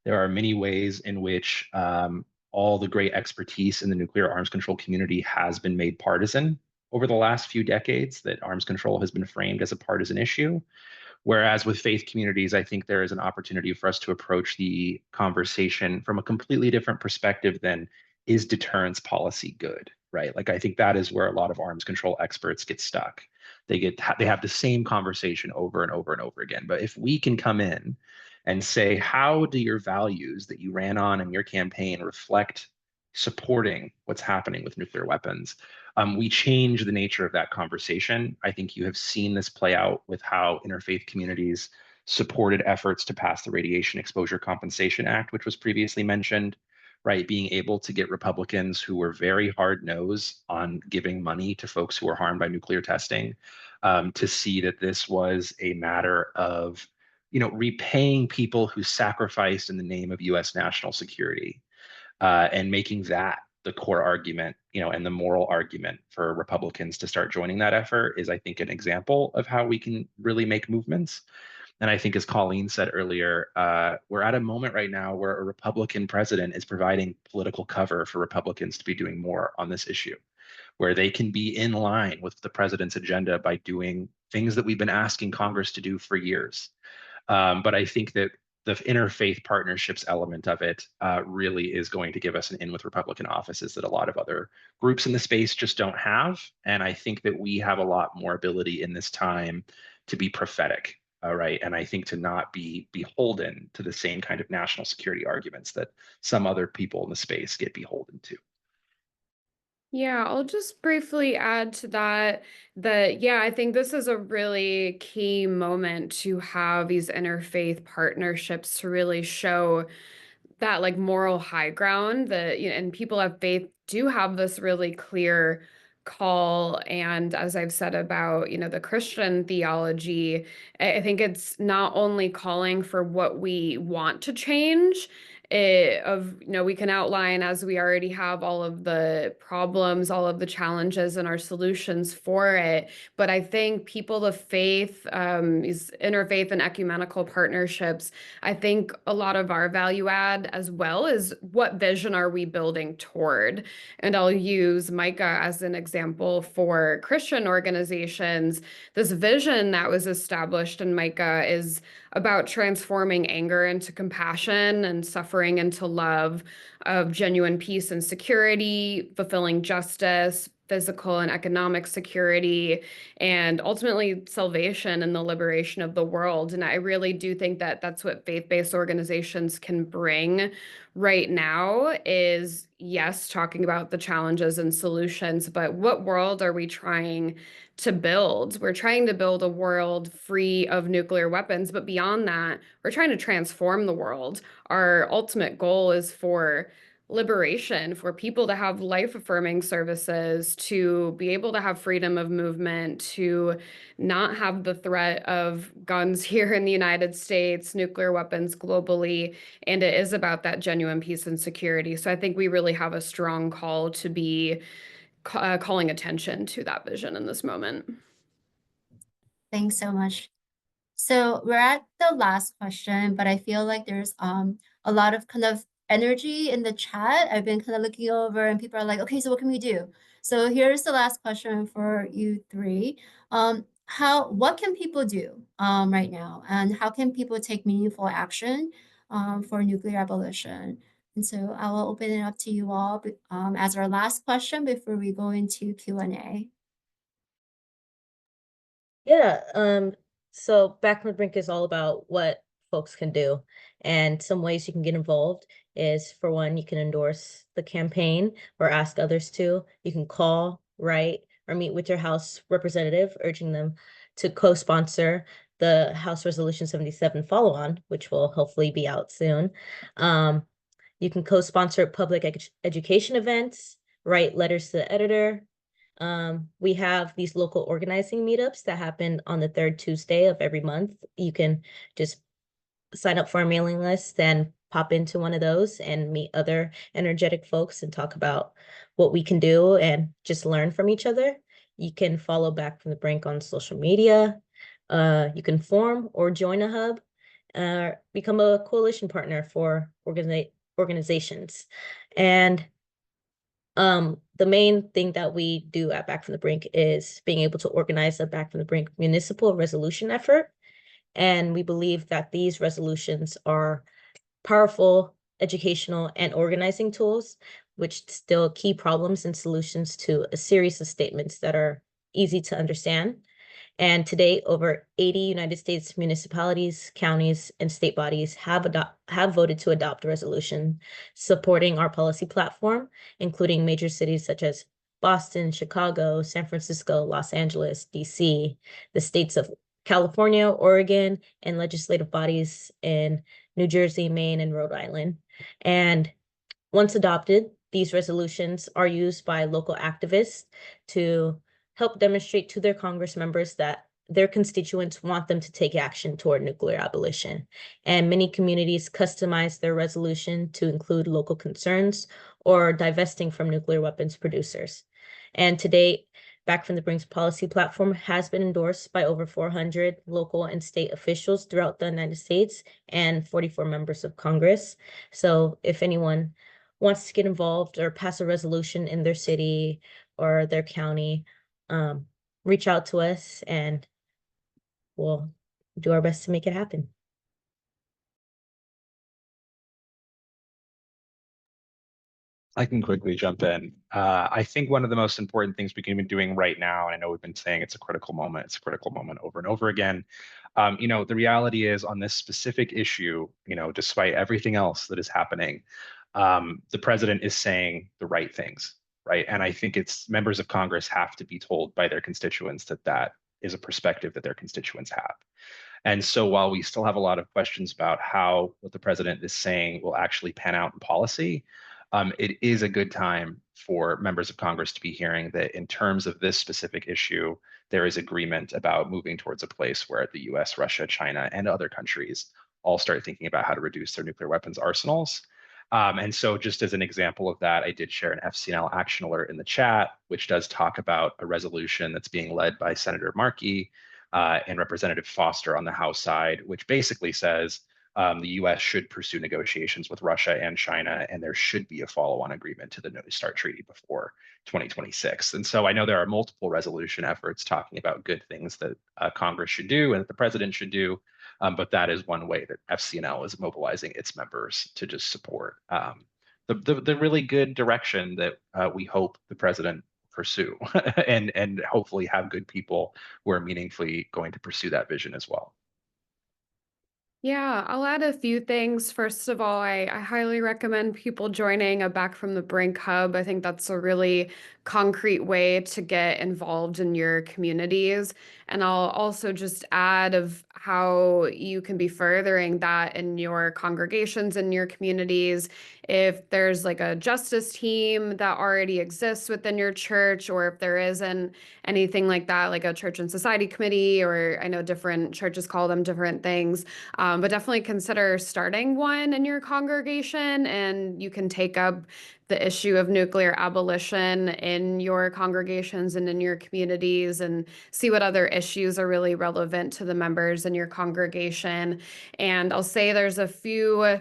There are many ways in which all the great expertise in the nuclear arms control community has been made partisan over the last few decades, that arms control has been framed as a partisan issue. Whereas with faith communities, I think there is an opportunity for us to approach the conversation from a completely different perspective than, is deterrence policy good, right? Like I think that is where a lot of arms control experts get stuck. They have the same conversation over and over and over again. But if we can come in and say, how do your values that you ran on in your campaign reflect supporting what's happening with nuclear weapons? We change the nature of that conversation. I think you have seen this play out with how interfaith communities supported efforts to pass the Radiation Exposure Compensation Act, which was previously mentioned, right? Being able to get Republicans who were very hard-nosed on giving money to folks who were harmed by nuclear testing, to see that this was a matter of repaying people who sacrificed in the name of US national security, and making that the core argument, and the moral argument for Republicans to start joining that effort is, I think, an example of how we can really make movements. And I think, as Colleen said earlier, we're at a moment right now where a Republican president is providing political cover for Republicans to be doing more on this issue, where they can be in line with the president's agenda by doing things that we've been asking Congress to do for years. But I think that the interfaith partnerships element of it really is going to give us an in with Republican offices that a lot of other groups in the space just don't have. And I think that we have a lot more ability in this time to be prophetic, right? And I think to not be beholden to the same kind of national security arguments that some other people in the space get beholden to. Yeah, I'll just briefly add to that yeah, I think this is a really key moment to have these interfaith partnerships to really show that like moral high ground that and people of faith do have this really clear call. And as I've said about the Christian theology, I think it's not only calling for what we want to change, we can outline, as we already have, all of the problems, all of the challenges, and our solutions for it. But I think people of faith, these interfaith and ecumenical partnerships, I think a lot of our value add as well is what vision are we building toward? And I'll use Micah as an example for Christian organizations. This vision that was established in Micah is about transforming anger into compassion and suffering into love, of genuine peace and security, fulfilling justice, physical and economic security, and ultimately salvation and the liberation of the world. And I really do think that that's what faith-based organizations can bring right now is, yes, talking about the challenges and solutions, but what world are we trying to build? We're trying to build a world free of nuclear weapons, but beyond that, we're trying to transform the world. Our ultimate goal is for liberation, for people to have life-affirming services, to be able to have freedom of movement, to not have the threat of guns here in the United States, nuclear weapons globally, and it is about that genuine peace and security. So I think we really have a strong call to be calling attention to that vision in this moment. Thanks so much. So we're at the last question, but I feel like there's a lot of kind of energy in the chat. I've been kind of looking over and people are like, okay, so what can we do? So here's the last question for you three. What can people do right now? And how can people take meaningful action for nuclear abolition? And so I will open it up to you all as our last question before we go into Q&A. Yeah, so Back from the Brink is all about what folks can do. And some ways you can get involved is, for one, you can endorse the campaign or ask others to. You can call, write, or meet with your House representative, urging them to co-sponsor the House Resolution 77 follow-on, which will hopefully be out soon. You can co-sponsor public education events, write letters to the editor. We have these local organizing meetups that happen on the third Tuesday of every month. You can just sign up for a mailing list, then pop into one of those and meet other energetic folks and talk about what we can do and just learn from each other. You can follow Back from the Brink on social media. You can form or join a hub, become a coalition partner for organizations. And the main thing that we do at Back from the Brink is being able to organize a Back from the Brink municipal resolution effort. And we believe that these resolutions are powerful educational and organizing tools, which distill key problems and solutions to a series of statements that are easy to understand. And to date, over 80 United States municipalities, counties, and state bodies have voted to adopt a resolution supporting our policy platform, including major cities such as Boston, Chicago, San Francisco, Los Angeles, DC, the states of California, Oregon, and legislative bodies in New Jersey, Maine, and Rhode Island. And once adopted, these resolutions are used by local activists to help demonstrate to their Congress members that their constituents want them to take action toward nuclear abolition. And many communities customize their resolution to include local concerns or divesting from nuclear weapons producers. And to date, Back from the Brink's policy platform has been endorsed by over 400 local and state officials throughout the United States and 44 members of Congress. So if anyone wants to get involved or pass a resolution in their city or their county, reach out to us and we'll do our best to make it happen. I can quickly jump in. I think one of the most important things we can be doing right now, and I know we've been saying it's a critical moment over and over again. The reality is, on this specific issue, despite everything else that is happening, the president is saying the right things. right? And I think it's members of Congress have to be told by their constituents that that is a perspective that their constituents have. And so while we still have a lot of questions about how what the president is saying will actually pan out in policy, it is a good time for members of Congress to be hearing that in terms of this specific issue, there is agreement about moving towards a place where the US, Russia, China, and other countries all start thinking about how to reduce their nuclear weapons arsenals. And so just as an example of that, I did share an FCNL action alert in the chat, which does talk about a resolution that's being led by Senator Markey and Representative Foster on the House side, which basically says the US should pursue negotiations with Russia and China, and there should be a follow-on agreement to the No START Treaty before 2026. And so I know there are multiple resolution efforts talking about good things that Congress should do and that the president should do, but that is one way that FCNL is mobilizing its members to just support the really good direction that we hope the president pursue and hopefully have good people who are meaningfully going to pursue that vision as well. Yeah, I'll add a few things. First of all, I highly recommend people joining a Back from the Brink hub. I think that's a really concrete way to get involved in your communities. And I'll also just add of how you can be furthering that in your congregations, in your communities. If there's like a justice team that already exists within your church, or if there isn't anything like that, like a church and society committee, or I know different churches call them different things. But definitely consider starting one in your congregation, and you can take up the issue of nuclear abolition in your congregations and in your communities and see what other issues are really relevant to the members in your congregation. And I'll say there's a few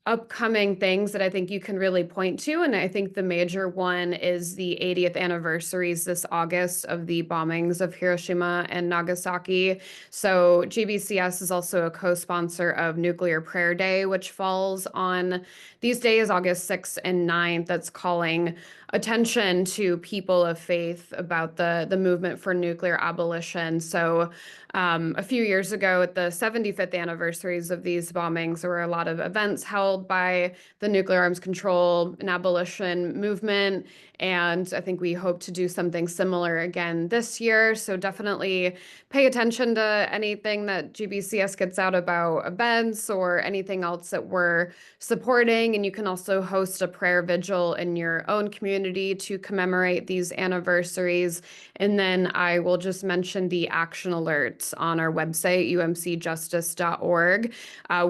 upcoming things that I think you can really point to. And I think the major one is the 80th anniversaries this August of the bombings of Hiroshima and Nagasaki. So GBCS is also a co-sponsor of Nuclear Prayer Day, which falls on these days, August 6th and 9th, that's calling attention to people of faith about the movement for nuclear abolition. So a few years ago at the 75th anniversaries of these bombings, there were a lot of events held by the nuclear arms control and abolition movement. And I think we hope to do something similar again this year. So definitely pay attention to anything that GBCS gets out about events or anything else that we're supporting. And you can also host a prayer vigil in your own community to commemorate these anniversaries. And then I will just mention the action alerts on our website, umcjustice.org.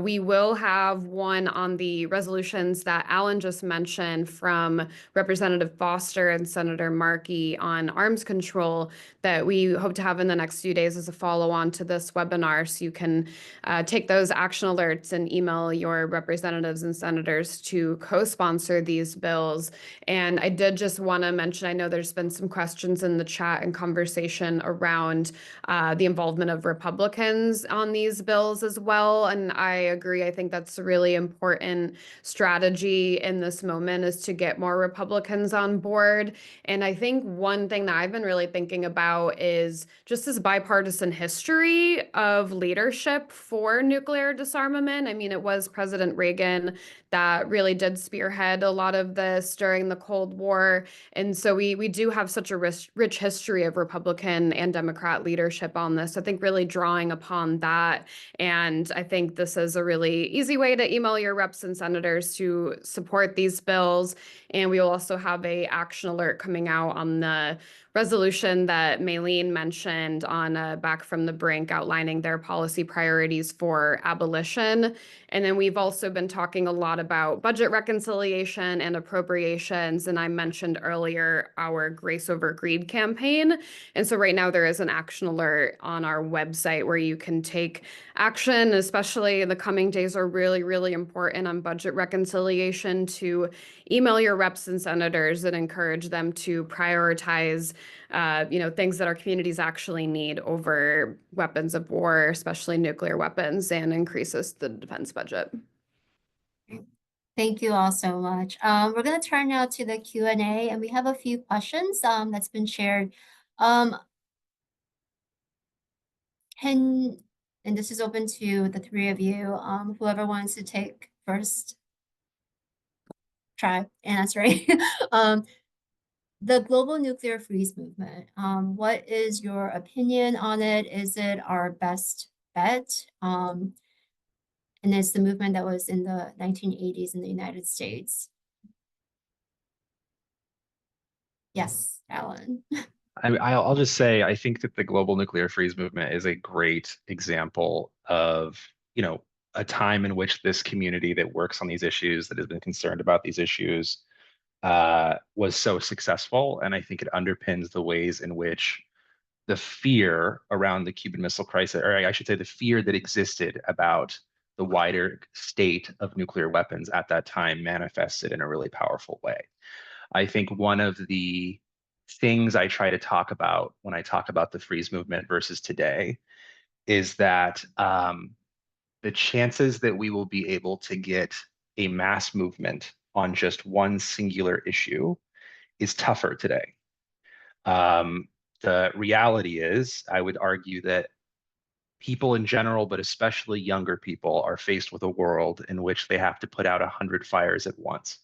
We will have one on the resolutions that Alan just mentioned from Representative Foster and Senator Markey on arms control that we hope to have in the next few days as a follow-on to this webinar. So you can take those action alerts and email your representatives and senators to co-sponsor these bills. And I did just want to mention, I know there's been some questions in the chat and conversation around the involvement of Republicans on these bills as well. And I agree. I think that's a really important strategy in this moment is to get more Republicans on board. And I think one thing that I've been really thinking about is just this bipartisan history of leadership for nuclear disarmament. I mean, it was President Reagan that really did spearhead a lot of this during the Cold War. And so we do have such a rich history of Republican and Democrat leadership on this. I think really drawing upon that. And I think this is a really easy way to email your reps and senators to support these bills. And we will also have a action alert coming out on the resolution that Maylene mentioned on Back from the Brink outlining their policy priorities for abolition. And then we've also been talking a lot about budget reconciliation and appropriations. And I mentioned earlier our Grace Over Greed campaign. And so right now there is an action alert on our website where you can take action, especially in the coming days are really, really important on budget reconciliation to email your reps and senators and encourage them to prioritize things that our communities actually need over weapons of war, especially nuclear weapons, and increases the defense budget. Thank you all so much. We're going to turn now to the Q&A, and we have a few questions that's been shared. And this is open to the three of you. Whoever wants to take first try answering. the global nuclear freeze movement, what is your opinion on it? Is it our best bet? And it's the movement that was in the 1980s in the United States. Yes, Alan. I'll just say, I think that the global nuclear freeze movement is a great example of, a time in which this community that works on these issues, that has been concerned about these issues, was so successful. And I think it underpins the ways in which the fear around the Cuban Missile Crisis, or I should say the fear that existed about the wider state of nuclear weapons at that time, manifested in a really powerful way. I think one of the things I try to talk about when I talk about the freeze movement versus today is that the chances that we will be able to get a mass movement on just one singular issue is tougher today. The reality is, I would argue that people in general, but especially younger people, are faced with a world in which they have to put out 100 fires at once.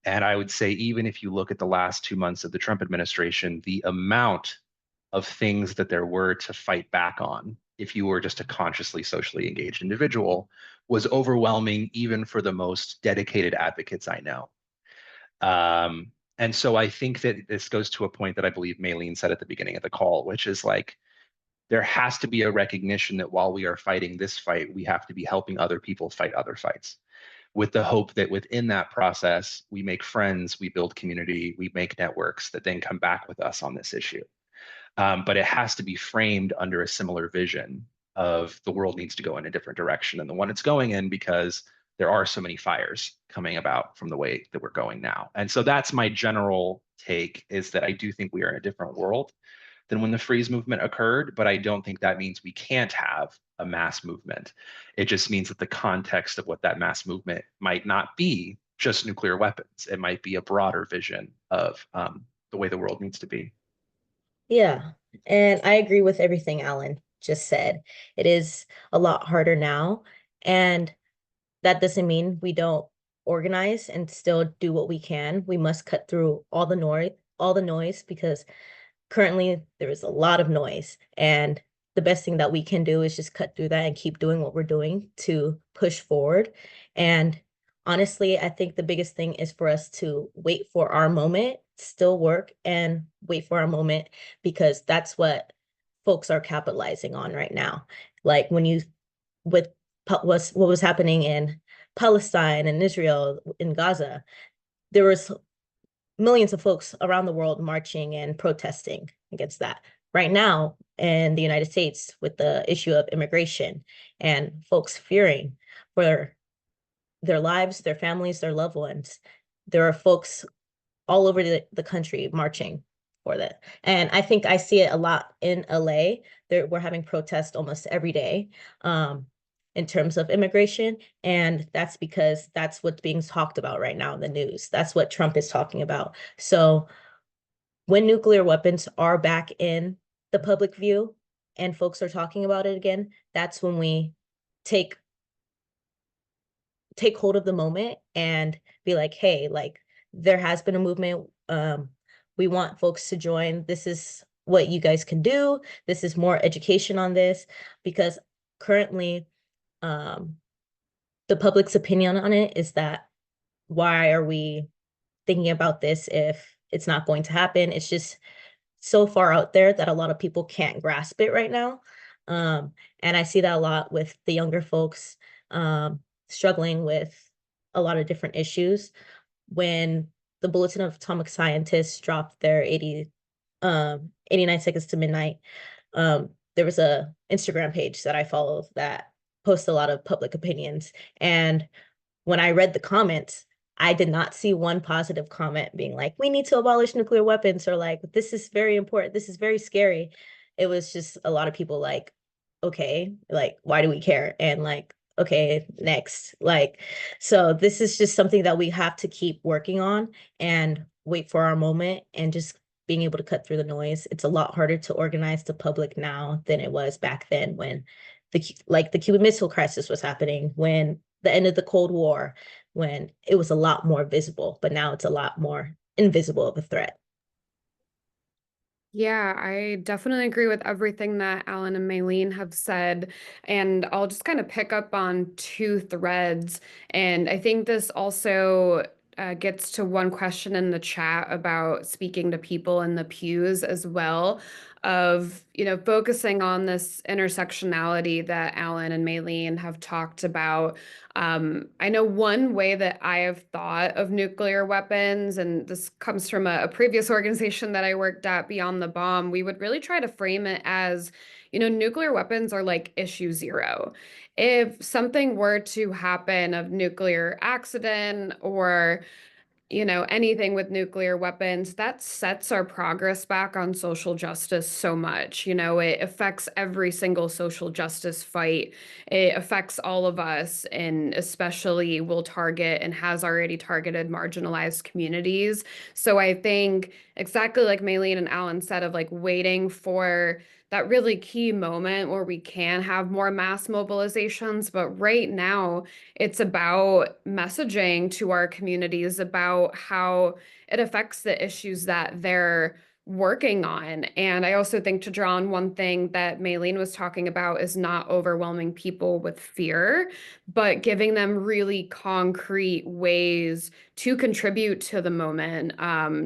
And I would say, even if you look at the last 2 months of the Trump administration, the amount of things that there were to fight back on, if you were just a consciously socially engaged individual, was overwhelming, even for the most dedicated advocates I know. And so I think that this goes to a point that I believe Maylene said at the beginning of the call, which is like, there has to be a recognition that while we are fighting this fight, we have to be helping other people fight other fights, with the hope that within that process, we make friends, we build community, we make networks that then come back with us on this issue. But it has to be framed under a similar vision of the world needs to go in a different direction than the one it's going in, because there are so many fires coming about from the way that we're going now. And so that's my general take, is that I do think we are in a different world than when the freeze movement occurred, but I don't think that means we can't have a mass movement. It just means that the context of what that mass movement might not be just nuclear weapons. It might be a broader vision of the way the world needs to be. Yeah, and I agree with everything Alan just said. It is a lot harder now, and that doesn't mean we don't organize and still do what we can. We must cut through all the noise, because currently there is a lot of noise, and the best thing that we can do is just cut through that and keep doing what we're doing to push forward. And honestly, I think the biggest thing is for us to wait for our moment, still work and wait for our moment, because that's what folks are capitalizing on right now. Like when you, with what was happening in Palestine and Israel, in Gaza, there was millions of folks around the world marching and protesting against that. Right now in the United States, with the issue of immigration and folks fearing for their lives, their families, their loved ones, there are folks all over the country marching for that. And I think I see it a lot in LA. We're having protests almost every day in terms of immigration. And that's because that's what's being talked about right now in the news. That's what Trump is talking about. So when nuclear weapons are back in the public view and folks are talking about it again, that's when we take hold of the moment and be like, hey, like, there has been a movement. We want folks to join. This is what you guys can do. This is more education on this, because currently the public's opinion on it is that, why are we thinking about this if it's not going to happen? It's just so far out there that a lot of people can't grasp it right now. And I see that a lot with the younger folks struggling with a lot of different issues. When the Bulletin of Atomic Scientists dropped their 89 Seconds to Midnight, there was a Instagram page that I follow that posts a lot of public opinions. And when I read the comments, I did not see one positive comment being like, we need to abolish nuclear weapons, or like, this is very important, this is very scary. It was just a lot of people like, okay, like, why do we care? And like, okay, next. Like, so this is just something that we have to keep working on and wait for our moment, and just being able to cut through the noise. It's a lot harder to organize the public now than it was back then, when the Cuban Missile Crisis was happening, when the end of the Cold War, when it was a lot more visible, but now it's a lot more invisible of a threat. Yeah, I definitely agree with everything that Alan and Maylene have said. And I'll just kind of pick up on two threads. And I think this also gets to one question in the chat about speaking to people in the pews as well, of, focusing on this intersectionality that Alan and Maylene have talked about. I know one way that I have thought of nuclear weapons, and this comes from a previous organization that I worked at, Beyond the Bomb, we would really try to frame it as, nuclear weapons are like issue zero. If something were to happen of nuclear accident or anything with nuclear weapons, that sets our progress back on social justice so much. It affects every single social justice fight. It affects all of us, and especially will target and has already targeted marginalized communities. So I think exactly like Maylene and Alan said, of like waiting for that really key moment where we can have more mass mobilizations. But right now, it's about messaging to our communities about how it affects the issues that they're working on. And I also think, to draw on one thing that Maylene was talking about, is not overwhelming people with fear, but giving them really concrete ways to contribute to the moment,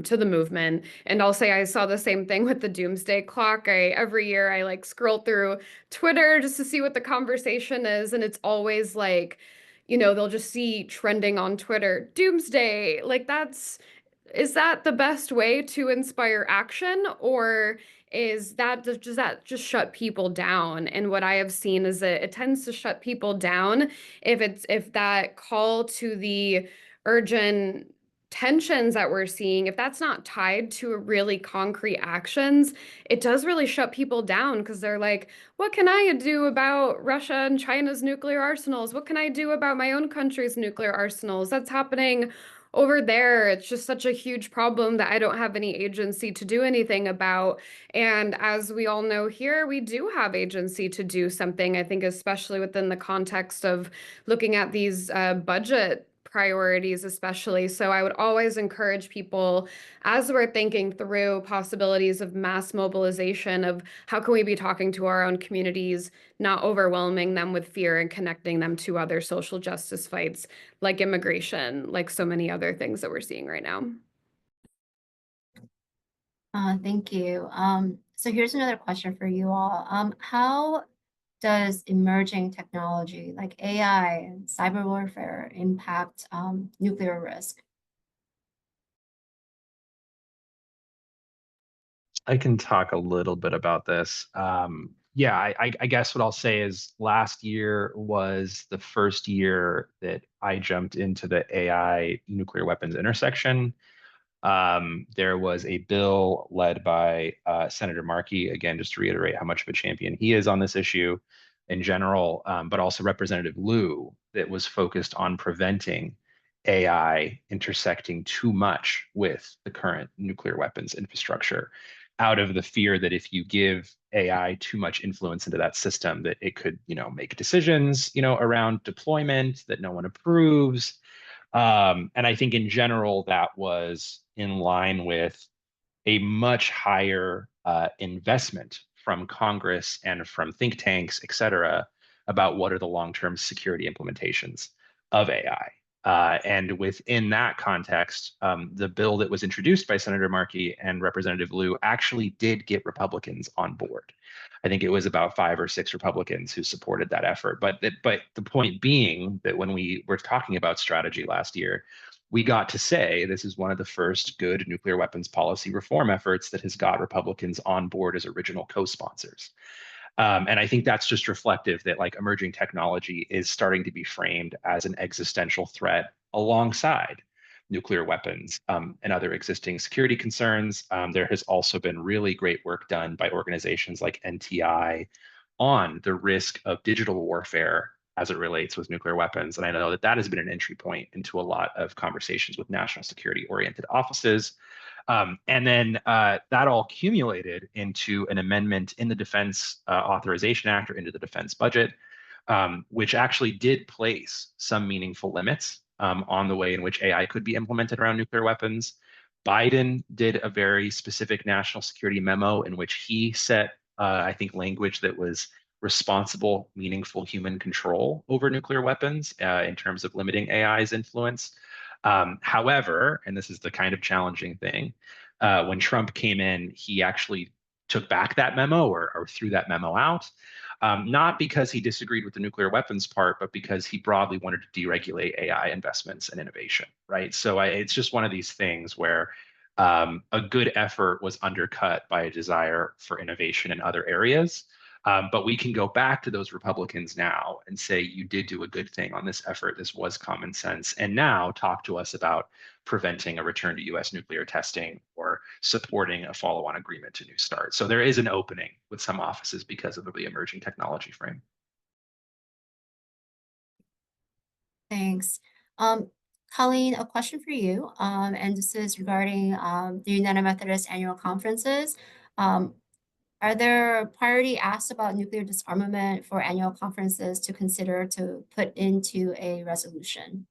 to the movement. And I'll say I saw the same thing with the doomsday clock. Every year I like scroll through Twitter just to see what the conversation is, and it's always like, they'll just see trending on Twitter, doomsday. Like, is that the best way to inspire action, or does that just shut people down? And what I have seen is that it tends to shut people down if that call to the urgent tensions that we're seeing, if that's not tied to really concrete actions, it does really shut people down, because they're like, what can I do about Russia and China's nuclear arsenals? What can I do about my own country's nuclear arsenals? That's happening over there. It's just such a huge problem that I don't have any agency to do anything about. And as we all know here, we do have agency to do something, I think, especially within the context of looking at these budget priorities, especially. So I would always encourage people, as we're thinking through possibilities of mass mobilization, of how can we be talking to our own communities, not overwhelming them with fear, and connecting them to other social justice fights like immigration, like so many other things that we're seeing right now. Thank you. So here's another question for you all. How does emerging technology like AI and cyber warfare impact nuclear risk? I can talk a little bit about this. Yeah, I guess what I'll say is last year was the first year that I jumped into the AI nuclear weapons intersection. There was a bill led by Senator Markey, again, just to reiterate how much of a champion he is on this issue in general, but also Representative Liu, that was focused on preventing AI intersecting too much with the current nuclear weapons infrastructure, out of the fear that if you give AI too much influence into that system, that it could, make decisions, around deployment that no one approves. And I think in general, that was in line with a much higher investment from Congress and from think tanks, et cetera, about what are the long-term security implementations of AI. And within that context, the bill that was introduced by Senator Markey and Representative Liu actually did get Republicans on board. I think it was about 5 or 6 Republicans who supported that effort. But the point being that when we were talking about strategy last year, we got to say this is one of the first good nuclear weapons policy reform efforts that has got Republicans on board as original co-sponsors. And I think that's just reflective that like emerging technology is starting to be framed as an existential threat alongside nuclear weapons and other existing security concerns. There has also been really great work done by organizations like NTI on the risk of digital warfare as it relates with nuclear weapons. And I know that that has been an entry point into a lot of conversations with national security oriented offices. And then that all accumulated into an amendment in the Defense Authorization Act, or into the defense budget, which actually did place some meaningful limits on the way in which AI could be implemented around nuclear weapons. Biden did a very specific national security memo in which he set, I think, language that was responsible, meaningful human control over nuclear weapons in terms of limiting AI's influence. However, and this is the kind of challenging thing, when Trump came in, he actually took back that memo or threw that memo out. Not because he disagreed with the nuclear weapons part, but because he broadly wanted to deregulate AI investments and innovation, right? So it's just one of these things where a good effort was undercut by a desire for innovation in other areas. But we can go back to those Republicans now and say, you did do a good thing on this effort. This was common sense. And now talk to us about preventing a return to US nuclear testing or supporting a follow-on agreement to New START. So there is an opening with some offices because of the emerging technology frame. Thanks. Colleen, a question for you, and this is regarding the United Methodist annual conferences. Are there priority asks about nuclear disarmament for annual conferences to consider to put into a resolution?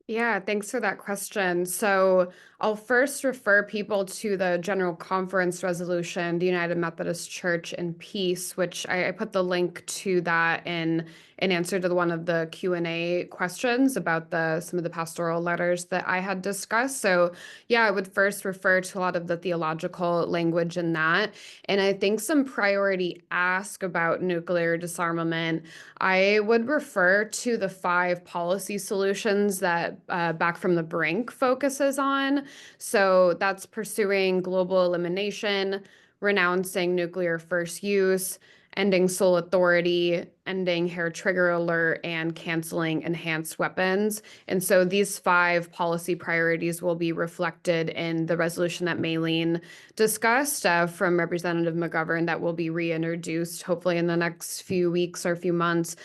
Yeah, thanks for that question. So I'll first refer people to the General Conference resolution, the United Methodist Church and Peace, which I put the link to that in answer to one of the Q&A questions about some of the pastoral letters that I had discussed. So yeah, I would first refer to a lot of the theological language in that. And I think some priority ask about nuclear disarmament, I would refer to the 5 policy solutions that Back from the Brink focuses on. So that's pursuing global elimination, renouncing nuclear first use, ending sole authority, ending hair trigger alert, and canceling enhanced weapons. And so these 5 policy priorities will be reflected in the resolution that Maylene discussed from Representative McGovern that will be reintroduced hopefully in the next few weeks or few months.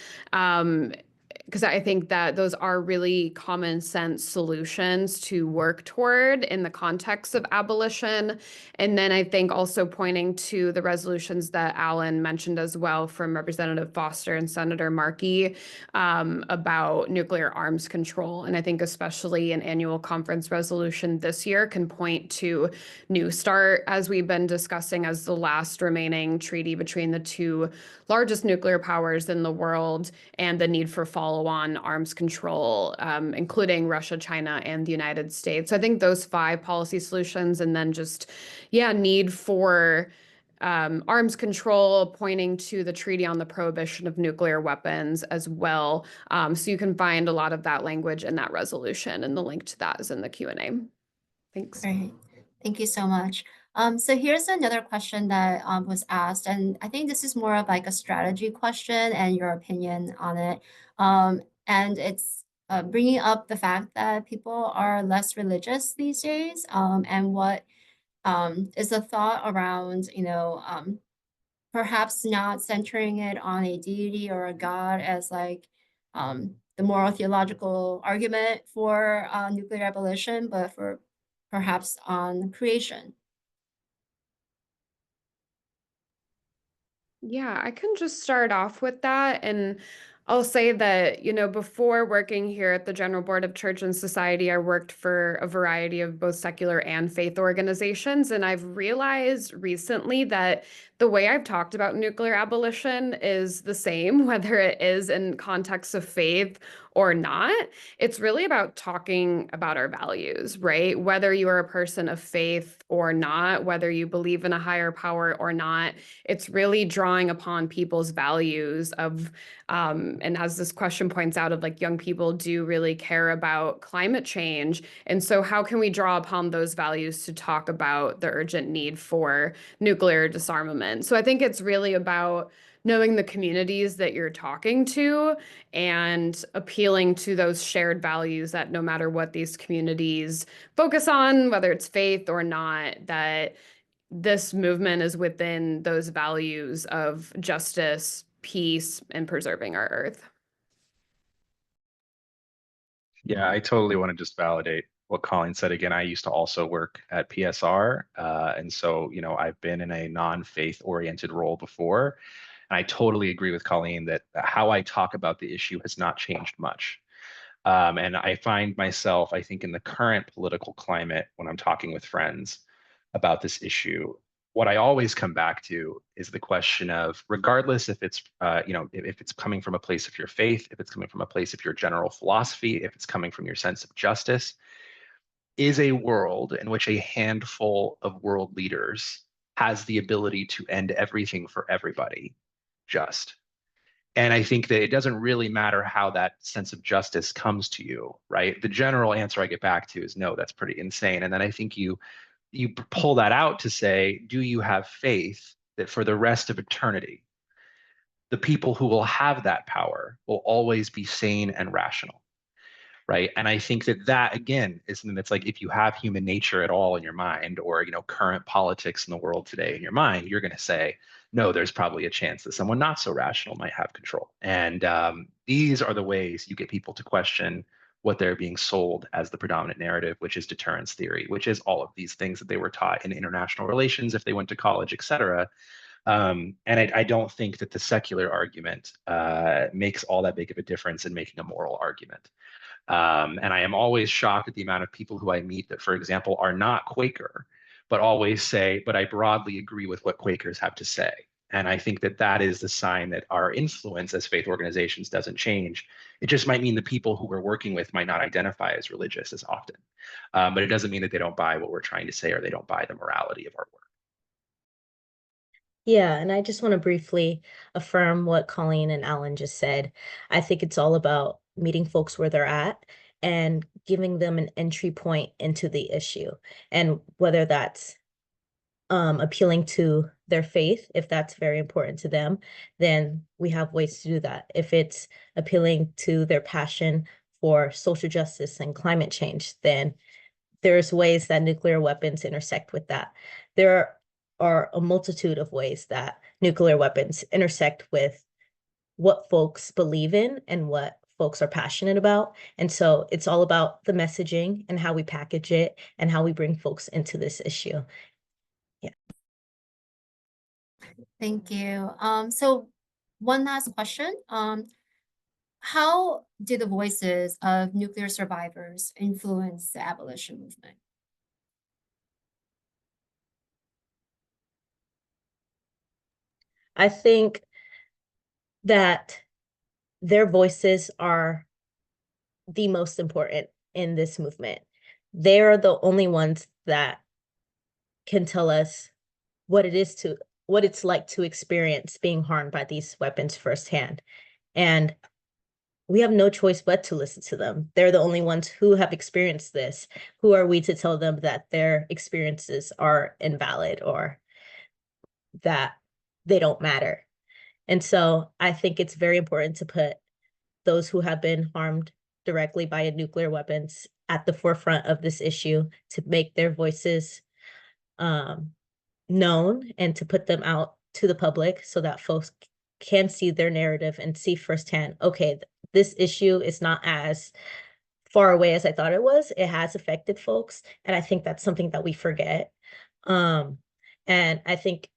Because I think that those are really common sense solutions to work toward in the context of abolition. And then I think also pointing to the resolutions that Alan mentioned as well from Representative Foster and Senator Markey about nuclear arms control. And I think especially an annual conference resolution this year can point to New START, as we've been discussing, as the last remaining treaty between the 2 largest nuclear powers in the world, and the need for follow-on arms control, including Russia, China, and the United States. So I think those 5 policy solutions, and then just, yeah, need for arms control, pointing to the Treaty on the Prohibition of Nuclear Weapons as well. So you can find a lot of that language in that resolution, and the link to that is in the Q&A. Thanks. Great. Thank you so much. So here's another question that was asked, and I think this is more of like a strategy question and your opinion on it. And it's bringing up the fact that people are less religious these days, and what is the thought around, perhaps not centering it on a deity or a god as like the moral theological argument for nuclear abolition, but for perhaps on creation. Yeah, I can just start off with that. And I'll say that, before working here at the General Board of Church and Society, I worked for a variety of both secular and faith organizations. And I've realized recently that the way I've talked about nuclear abolition is the same, whether it is in context of faith or not. It's really about talking about our values, right? Whether you are a person of faith or not, whether you believe in a higher power or not, it's really drawing upon people's values of, and as this question points out, of like young people do really care about climate change. And so how can we draw upon those values to talk about the urgent need for nuclear disarmament? So I think it's really about knowing the communities that you're talking to and appealing to those shared values that no matter what these communities focus on, whether it's faith or not, that this movement is within those values of justice, peace, and preserving our earth. Yeah, I totally want to just validate what Colleen said again. I used to also work at PSR. And so, I've been in a non-faith oriented role before. And I totally agree with Colleen that how I talk about the issue has not changed much. And I find myself, I think, in the current political climate, when I'm talking with friends about this issue, what I always come back to is the question of, regardless if it's, if it's coming from a place of your faith, if it's coming from a place of your general philosophy, if it's coming from your sense of justice, is a world in which a handful of world leaders has the ability to end everything for everybody just? And I think that it doesn't really matter how that sense of justice comes to you, right? The general answer I get back to is no, that's pretty insane. And then I think you pull that out to say, do you have faith that for the rest of eternity, the people who will have that power will always be sane and rational? Right. And I think that that, again, is something that's like, if you have human nature at all in your mind, or, current politics in the world today in your mind, you're going to say, no, there's probably a chance that someone not so rational might have control. And these are the ways you get people to question what they're being sold as the predominant narrative, which is deterrence theory, which is all of these things that they were taught in international relations if they went to college, et cetera. And I don't think that the secular argument makes all that big of a difference in making a moral argument. And I am always shocked at the amount of people who I meet that, for example, are not Quaker, but always say, but I broadly agree with what Quakers have to say. And I think that that is the sign that our influence as faith organizations doesn't change. It just might mean the people who we're working with might not identify as religious as often. But it doesn't mean that they don't buy what we're trying to say, or they don't buy the morality of our work. Yeah, and I just want to briefly affirm what Colleen and Alan just said. I think it's all about meeting folks where they're at and giving them an entry point into the issue. And whether that's appealing to their faith, if that's very important to them, then we have ways to do that. If it's appealing to their passion for social justice and climate change, then there's ways that nuclear weapons intersect with that. There are a multitude of ways that nuclear weapons intersect with what folks believe in and what folks are passionate about. And so it's all about the messaging and how we package it and how we bring folks into this issue. Yeah. Thank you. So one last question. How did the voices of nuclear survivors influence the abolition movement? I think that their voices are the most important in this movement. They're the only ones that can tell us what it's like to experience being harmed by these weapons firsthand. And we have no choice but to listen to them. They're the only ones who have experienced this. Who are we to tell them that their experiences are invalid or that they don't matter? And so I think it's very important to put those who have been harmed directly by nuclear weapons at the forefront of this issue, to make their voices known and to put them out to the public so that folks can see their narrative and see firsthand, okay, this issue is not as far away as I thought it was. It has affected folks. And I think that's something that we forget. And I think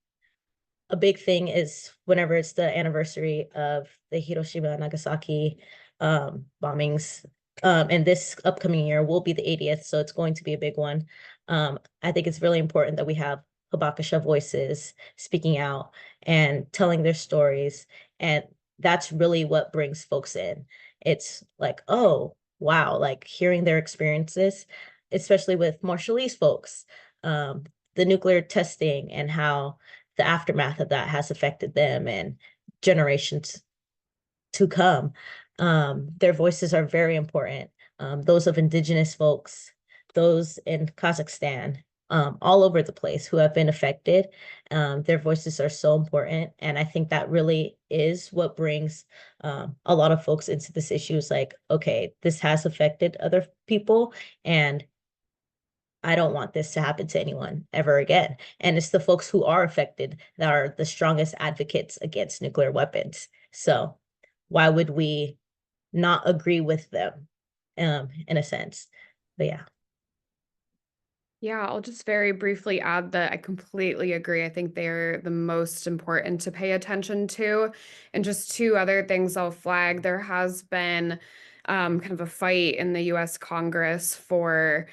a big thing is whenever it's the anniversary of the Hiroshima and Nagasaki bombings, and this upcoming year will be the 80th, so it's going to be a big one. I think it's really important that we have Habakasha voices speaking out and telling their stories. And that's really what brings folks in. It's like, oh, wow, like hearing their experiences, especially with Marshallese folks, the nuclear testing and how the aftermath of that has affected them and generations to come. Their voices are very important. Those of indigenous folks, those in Kazakhstan, all over the place who have been affected. Their voices are so important. And I think that really is what brings a lot of folks into this issue. Is like, okay, this has affected other people, and I don't want this to happen to anyone ever again. And it's the folks who are affected that are the strongest advocates against nuclear weapons. So why would we not agree with them, in a sense? But yeah. Yeah, I'll just very briefly add that I completely agree. I think they're the most important to pay attention to. And just two other things I'll flag. There has been kind of a fight in the US Congress for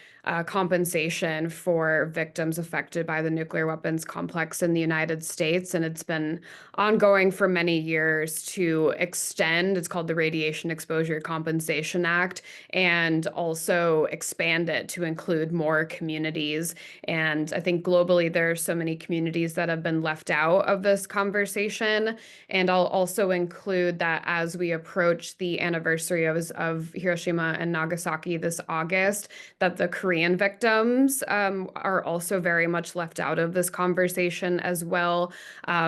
compensation for victims affected by the nuclear weapons complex in the United States. And it's been ongoing for many years to extend, it's called the Radiation Exposure Compensation Act, and also expand it to include more communities. And I think globally, there are so many communities that have been left out of this conversation. And I'll also include that as we approach the anniversary of Hiroshima and Nagasaki this August, that the Korean victims are also very much left out of this conversation as well,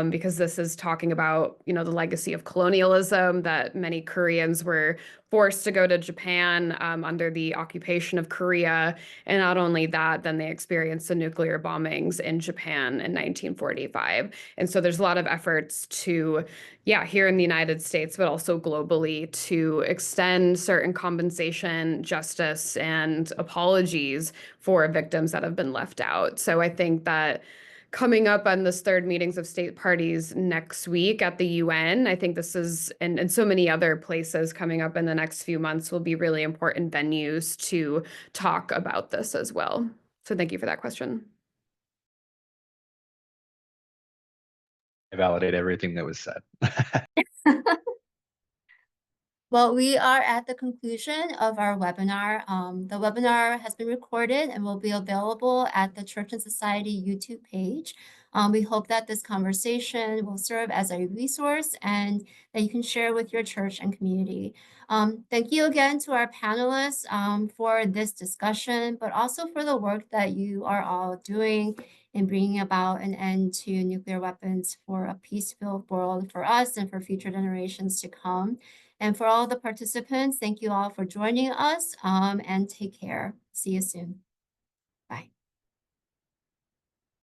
because this is talking about, the legacy of colonialism, that many Koreans were forced to go to Japan under the occupation of Korea. And not only that, then they experienced the nuclear bombings in Japan in 1945. And so there's a lot of efforts to, here in the United States, but also globally, to extend certain compensation, justice, and apologies for victims that have been left out. So I think that coming up on this third meetings of state parties next week at the UN, I think this is, and so many other places coming up in the next few months, will be really important venues to talk about this as well. So thank you for that question. I validate everything that was said. Well, we are at the conclusion of our webinar. The webinar has been recorded and will be available at the Church and Society YouTube page. We hope that this conversation will serve as a resource and that you can share with your church and community. Thank you again to our panelists for this discussion, but also for the work that you are all doing in bringing about an end to nuclear weapons for a peaceful world for us and for future generations to come. And for all the participants, thank you all for joining us and take care. See you soon.